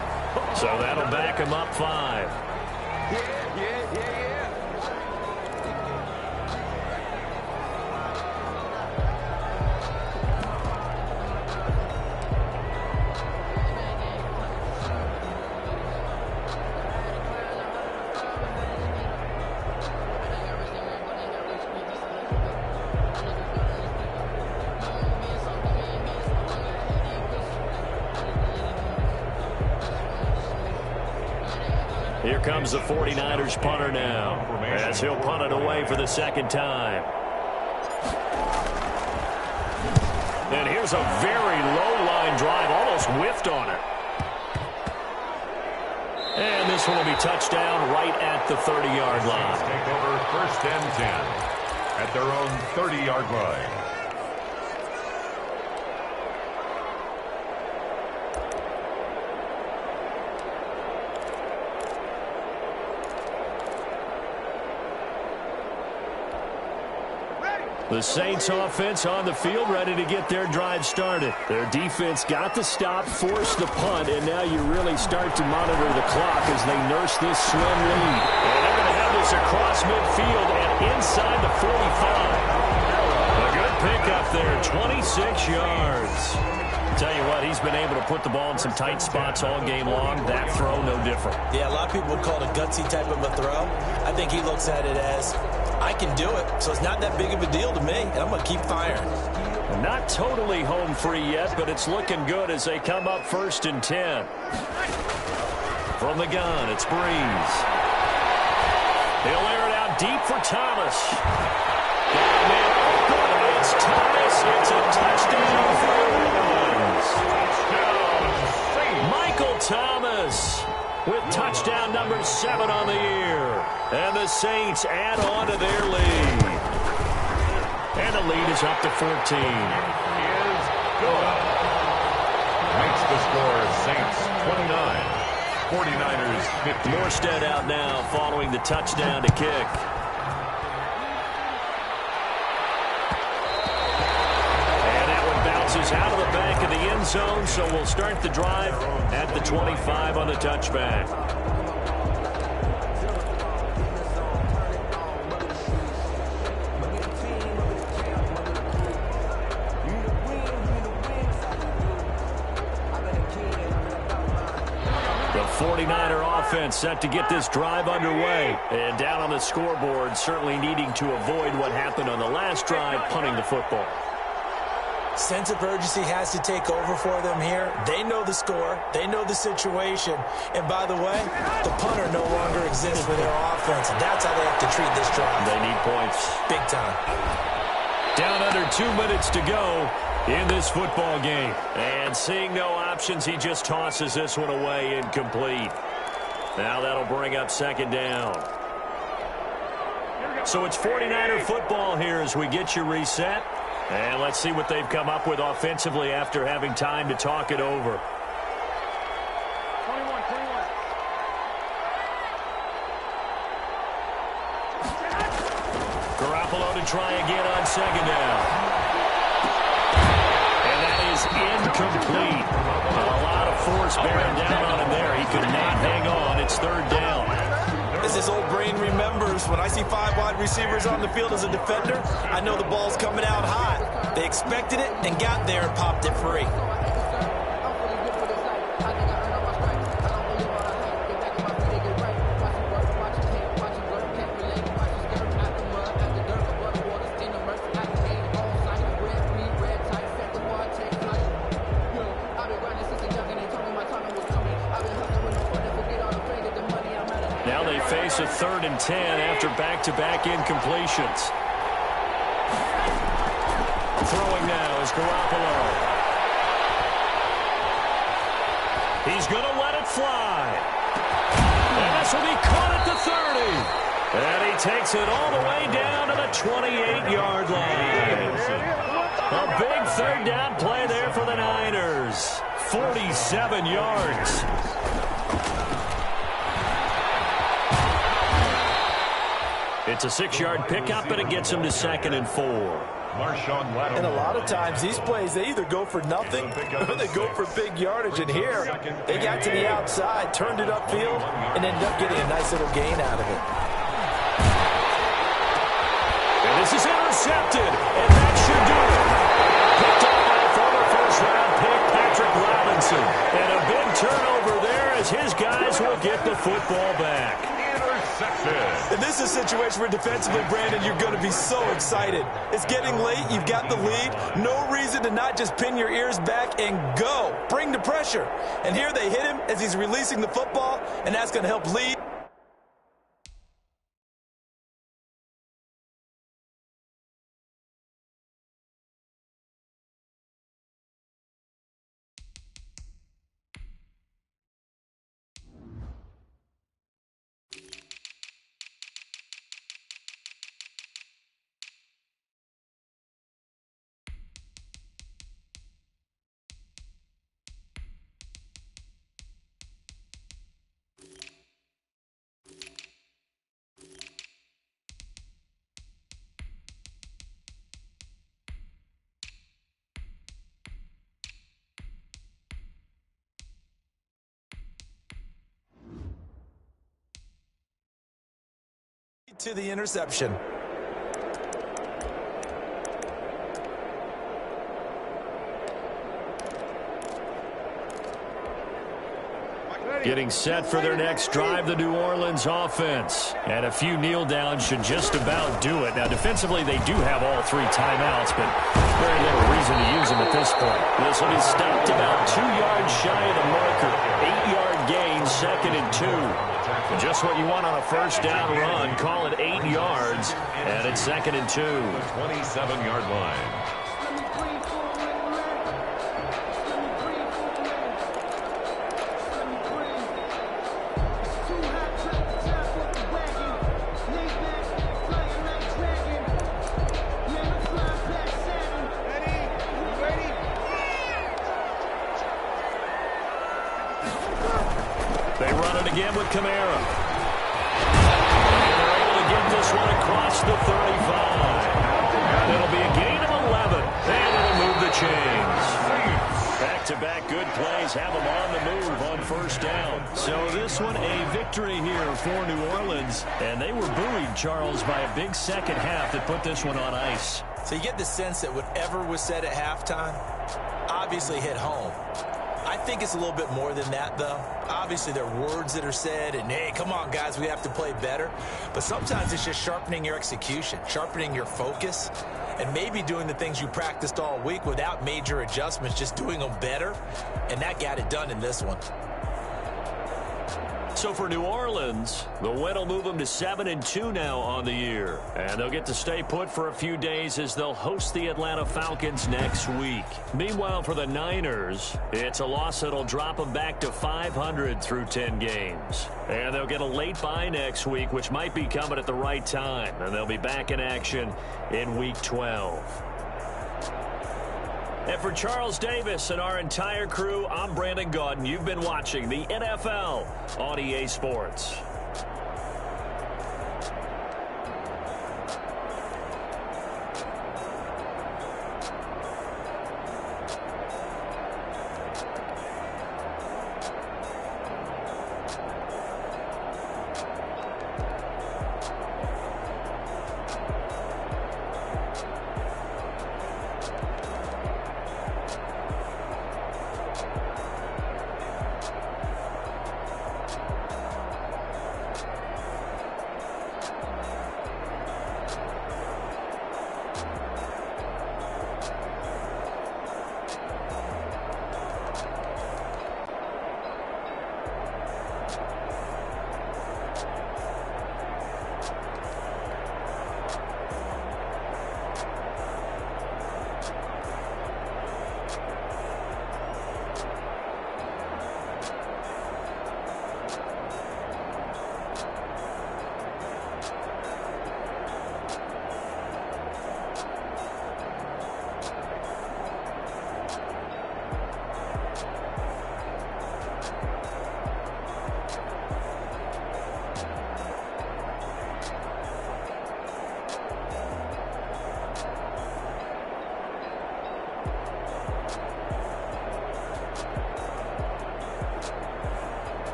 So that'll back him up 5. Here comes the 49ers punter now, as he'll punt it away for the second time. And here's a very low-line drive, almost whiffed on it. And this one will be touchdown right at the 30-yard line. Take over 1st and 10 at their own 30-yard line. The Saints offense on the field, ready to get their drive started. Their defense got the stop, forced the punt, and now you really start to monitor the clock as they nurse this slim lead. And they're going to have this across midfield and inside the 45. A good pickup there, 26 yards. Tell you what, he's been able to put the ball in some tight spots all game long. That throw, no different. Yeah, a lot of people would call it a gutsy type of a throw. I think he looks at it as, I can do it, so it's not that big of a deal to me, and I'm going to keep firing. Not totally home free yet, but it's looking good as they come up 1st and 10. From the gun, it's Breeze. He'll air it out deep for Thomas. Got him in. It's Thomas. It's a touchdown for Michael Thomas with touchdown number 7 on the year. And the Saints add on to their lead. And the lead is up to 14. Is good. Makes the score Saints 29, 49ers 50. Morstead out now following the touchdown to kick. Out of the back of the end zone, so we'll start the drive at the 25 on the touchback. The 49er offense set to get this drive underway. And down on the scoreboard, certainly needing to avoid what happened on the last drive, punting the football. Sense of urgency has to take over for them here. They know the score. They know the situation. And by the way, the punter no longer exists for their offense. And that's how they have to treat this drive. They need points. Big time. Down under 2 minutes to go in this football game. And seeing no options, he just tosses this one away incomplete. Now that'll bring up 2nd down. So it's 49er football here as we get you reset. And let's see what they've come up with offensively after having time to talk it over. 21. Garoppolo to try again on 2nd down. And that is incomplete. A lot of force bearing down on him there. He could not hang on. It's 3rd down. As his old brain remembers, when I see 5 wide receivers on the field as a defender, I know the ball's coming out hot. They expected it and got there and popped it free. Now they face a 3rd and 10 after back-to-back incompletions. Throwing now is Garoppolo. He's going to let it fly. And this will be caught at the 30. And he takes it all the way down to the 28-yard line. A big 3rd down play there for the Niners. 47 yards. It's a 6-yard pickup, and it gets him to 2nd and 4. And a lot of times these plays, they either go for nothing or they go for big yardage. And here, they got to the outside, turned it upfield, and ended up getting a nice little gain out of it. And this is intercepted, and that should do it. Picked off by former first-round pick Patrick Robinson. And a big turnover there as his guys will get the football back. And this is a situation where defensively, Brandon, you're going to be so excited. It's getting late. You've got the lead. No reason to not just pin your ears back and go. Bring the pressure. And here they hit him as he's releasing the football, and that's going to help lead. To the interception. Getting set for their next drive, the New Orleans offense. And a few kneel downs should just about do it. Now, defensively, they do have all 3 timeouts, but very little reason to use them at this point. This will be stopped about 2 yards shy of the marker. 8-yard gain, 2nd and 2. Just what you want on a first down run. Call it 8 yards, and it's 2nd and 2. The 27-yard line. Again with Kamara. And they're able to get this one across the 35. It'll be a gain of 11, and it'll move the chains. Back-to-back good plays have them on the move on first down. So this one a victory here for New Orleans. And they were buoyed, Charles, by a big second half that put this one on ice. So you get the sense that whatever was said at halftime obviously hit home. I think it's a little bit more than that, though. Obviously, there are words that are said, and, hey, come on, guys, we have to play better. But sometimes it's just sharpening your execution, sharpening your focus, and maybe doing the things you practiced all week without major adjustments, just doing them better. And that got it done in this one. So for New Orleans, the win will move them to 7 and 2 now on the year. And they'll get to stay put for a few days as they'll host the Atlanta Falcons next week. Meanwhile, for the Niners, it's a loss that'll drop them back to 500 through 10 games. And they'll get a late bye next week, which might be coming at the right time. And they'll be back in action in Week 12. And for Charles Davis and our entire crew, I'm Brandon Gaudin. You've been watching the NFL on EA Sports.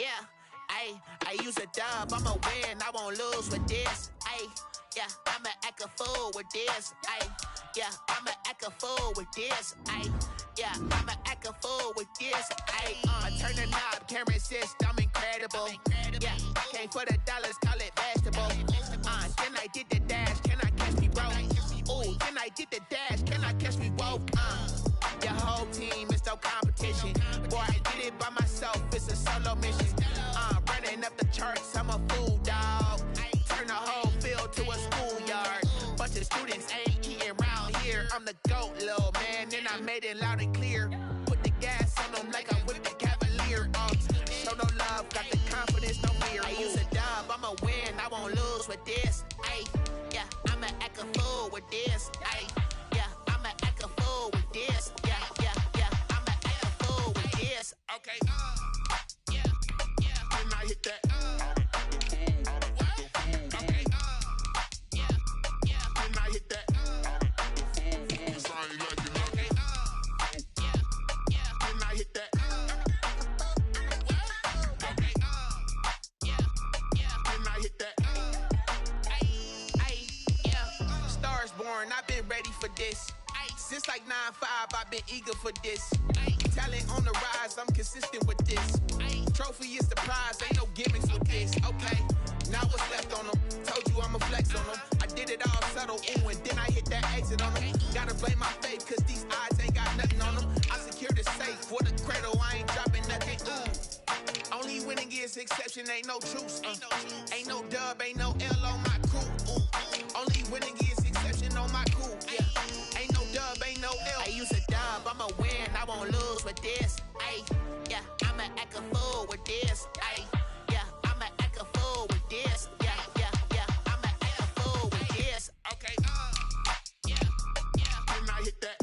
Yeah, I use a dub, I'ma win, I won't lose with this. Yeah, I'ma act a fool with this. Yeah, I'ma act a fool with this. Yeah, I'ma act a fool with this. I turn the knob, can't resist, I'm incredible. Yeah, came for the dollars, call it vegetable. Then I did the dash, can I catch me broke? Ooh, then I did the dash, can I catch me woke? Your whole team is no competition. Boy, I did it by myself, it's a solo mission. Running up the charts, I'm a fool, dog. Turn the whole field to a schoolyard. Bunch of students ain't eating round here. I'm the GOAT, little man, and I made it loud and clear. Put the gas on them like I whipped the Cavalier. Show no love, got the confidence, no fear. I use a dub, I'ma win, I won't lose with this. Yeah, I'ma act a fool with this. Yeah, I'ma act a fool with this. Yeah, I'ma act a fool with this. Okay, yeah, then I hit that. I've been ready for this. Since like 9-5, I've been eager for this. Talent on the rise, I'm consistent with this. Trophy is the prize, ain't no gimmicks with this. Okay, now what's left on them? Told you I'ma flex on them. I did it all subtle, ooh, and then I hit that exit on them. Gotta blame my faith, cause these eyes ain't got nothing on them. I secured the safe for the cradle, I ain't dropping nothing, ooh. Only winning is exception, ain't no truce. Ain't no dub, ain't no L on my crew. Ooh. Only winning is exception on my crew. Yeah. Ain't no dub, ain't no L. I use a dub, I'ma win, I won't lose with this. Yeah, I'ma act a fool with this. Yeah, I'ma act a fool with this. Yeah, I'ma act a fool with this. Okay, yeah, then I hit that.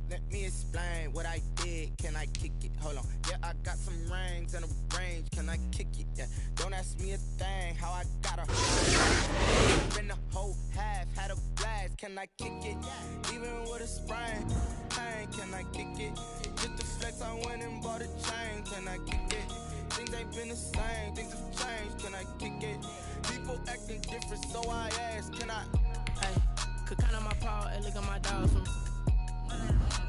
Let me explain what I did. Can I kick it? Hold on. Yeah, I got some rings and a range. Can I kick it? Yeah. Don't ask me a thing. How I got a been the whole half. Had a blast. Can I kick it? Even with a sprain. Pain. Can I kick it? Get the flex. I went and bought a chain. Can I kick it? Things ain't been the same. Things have changed. Can I kick it? People acting different, so I ask. Can I? Hey, could count on my power. Hey, look at my dogs from.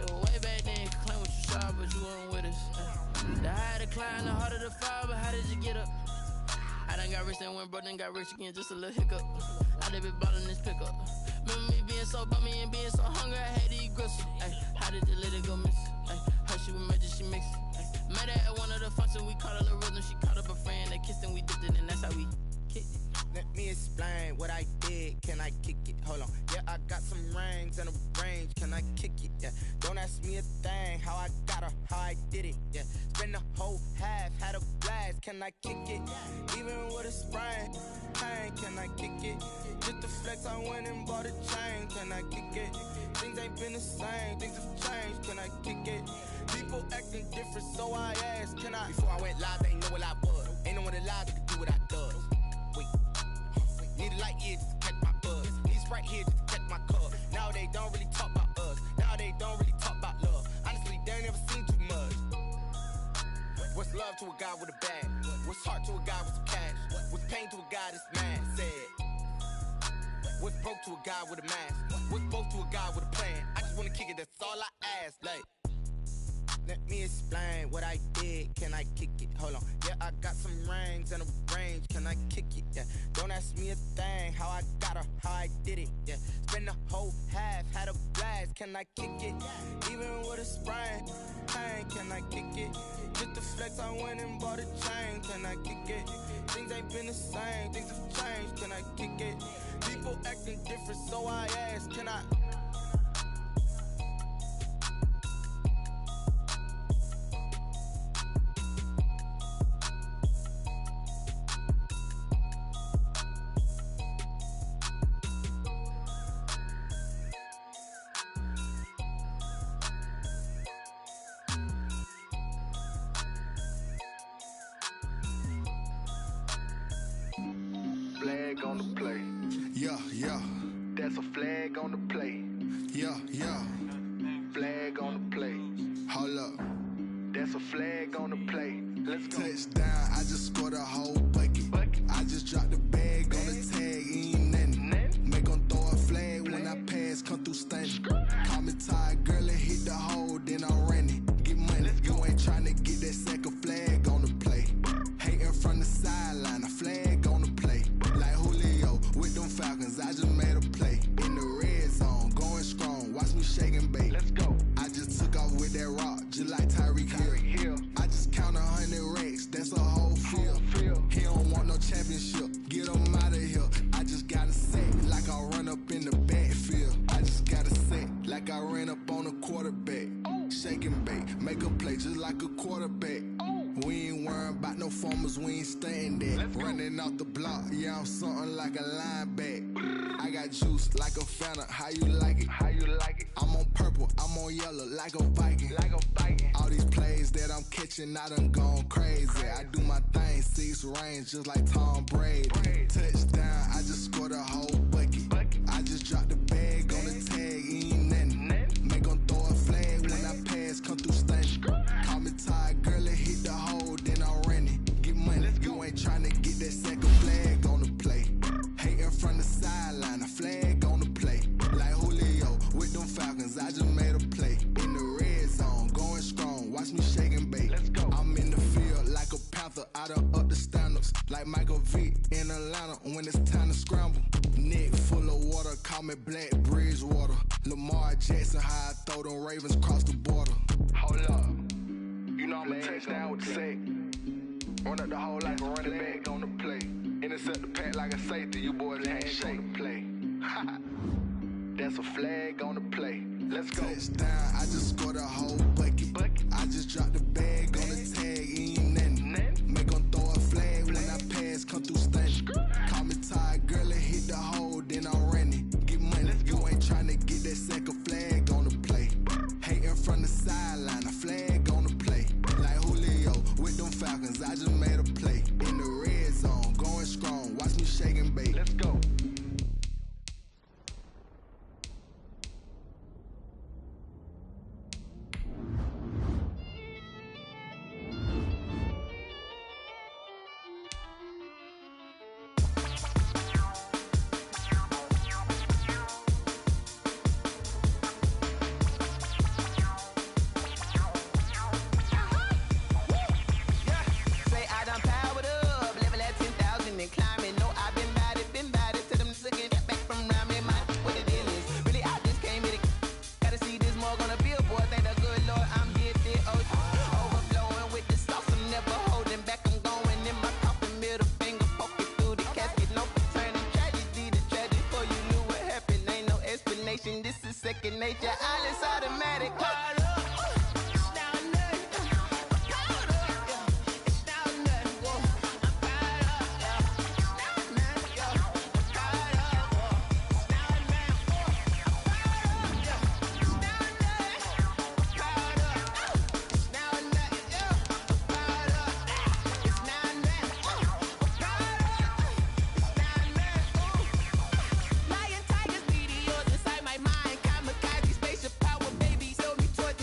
It was way back then, could claim what you saw, but you weren't with us. The higher the climb, the harder the fall, but how did you get up? I done got rich, then went broke, then got rich again, just a little hiccup. I done been ballin' this pickup. Remember me being so bummy and being so hungry, I had to eat gristle. Ay, how did the lady go miss? Ay, her she was magic, she mixed. Met her at one of the functions, we caught a little rhythm, she caught up a friend, they kissed and we dipped it, and that's how we kicked it. Let me explain what I did. Can I kick it? Hold on. Yeah, I got some rings and a range. Can I kick it? Yeah. Don't ask me a thing. How I got her, how I did it. Yeah. Spend the whole half, had a blast. Can I kick it? Even with a sprain. Pain. Can I kick it? Just the flex, I went and bought a chain. Can I kick it? Things ain't been the same. Things have changed. Can I kick it? People acting different, so I asked. Can I? Before I went live, they ain't know what I was. Ain't no one alive that could do what I does. Need a light here just to catch my buzz. Need a Sprite here just to catch my cup. Now they don't really talk about us. Now they don't really talk about love. Honestly, they ain't never seen too much. What's love to a guy with a bag? What's heart to a guy with some cash? What's pain to a guy that's mad? Said. What's broke to a guy with a mask? What's both to a guy with a plan? I just wanna kick it, that's all I ask. Like, Let me explain what I did. Can I kick it? Hold on. Yeah, I got some rings and a range. Can I kick it? Yeah. Don't ask me a thing. How I got her, how I did it. Yeah. Spend the whole half, had a blast. Can I kick it? Even with a sprain. Pain, can I kick it? Just the flex, I went and bought a chain. Can I kick it? Things ain't been the same. Things have changed. Can I kick it? People acting different, so I ask. Can I? Flag on the play. Yeah, yeah. That's a flag on the play. Yeah, yeah. Flag on the play. Hold up. That's a flag on the play. Let's go. Touchdown, I just scored a whole bucket. I just dropped the bag on the tag, ain't nothing. Make 'em throw a flag when I pass, come through stunning. Call me tired, girl, and hit the hole, then I'm running. Get money, you ain't tryna get that second flag on the play. Hating from the sideline, a flag on the play. Like Julio with them Falcons, I just made a play. In the red zone, going strong, watch me shake and bake. Let's go. I just took off with that rock, just like Tyreek Hill. I just count 100 racks, that's a whole field. He don't want no championship, get him out of here. I just got a set, like I run up in the backfield. I just got a set, like I ran up on a quarterback. Shake and bake, make a play just like a quarterback. We ain't worrying about no formers, we ain't staying there. Running off the block, yeah, I'm something like a linebacker. I got juice like a Fanta, how you like it? How you like it? I'm on purple, I'm on yellow, like a Viking. Like a Viking. All these plays that I'm catching, I done gone crazy. I do my thing, 6 range, just like Tom Brady. Touchdown, I just scored a whole bucket. I just dropped the bag on the tag, ain't nothing. Make 'em throw a flag when I pass, come through stunning. Call me tired, girl, and hit the hole, then I'm running. Get money, you ain't tryna get that second flag on the play. Hating from the sideline, a flag on the play. Like Julio with them Falcons, I just made a play. In the red zone, going strong, watch me shake and bake. Let's go. I'm in the field like a Panther, I done up the standards. Like Michael Vick in Atlanta when it's time to scramble. Neck full of water, call me Black Bridgewater. Lamar Jackson, how I throw them Ravens across the border. Hold up. You know I'm a touchdown with the sack. Run up the hole like a running back on the play. Intercept the pack like a safety, you boys ain't shake the play. That's a flag on the play. Let's go. Touchdown, I just scored a whole bucket. I just dropped the bag on the tag, ain't nothing. Make 'em throw a flag when I pass, come through stunning. Call me tired, girl, and hit the hole, then I'm running. Get money, you ain't tryna get that second flag on the play. Hating from the sideline, a flag on the play. Like Julio with them Falcons, I just made a play. In the red zone, going strong, watch me shake and bake. Let's go. Lion, tigers, meteors inside my mind. Kamikaze, spaceship power, baby. Show me torch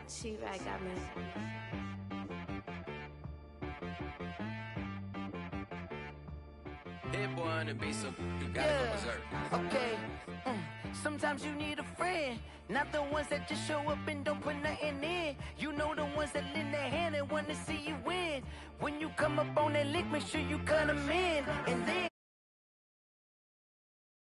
She-Rag got me. Hit boy on the beat, so you gotta go berserk. Okay. Sometimes you need a friend, not the ones that just show up and don't put nothing in. You know the ones that lend their hand and want to see you win. When you come up on that lick, make sure you cut them in. And then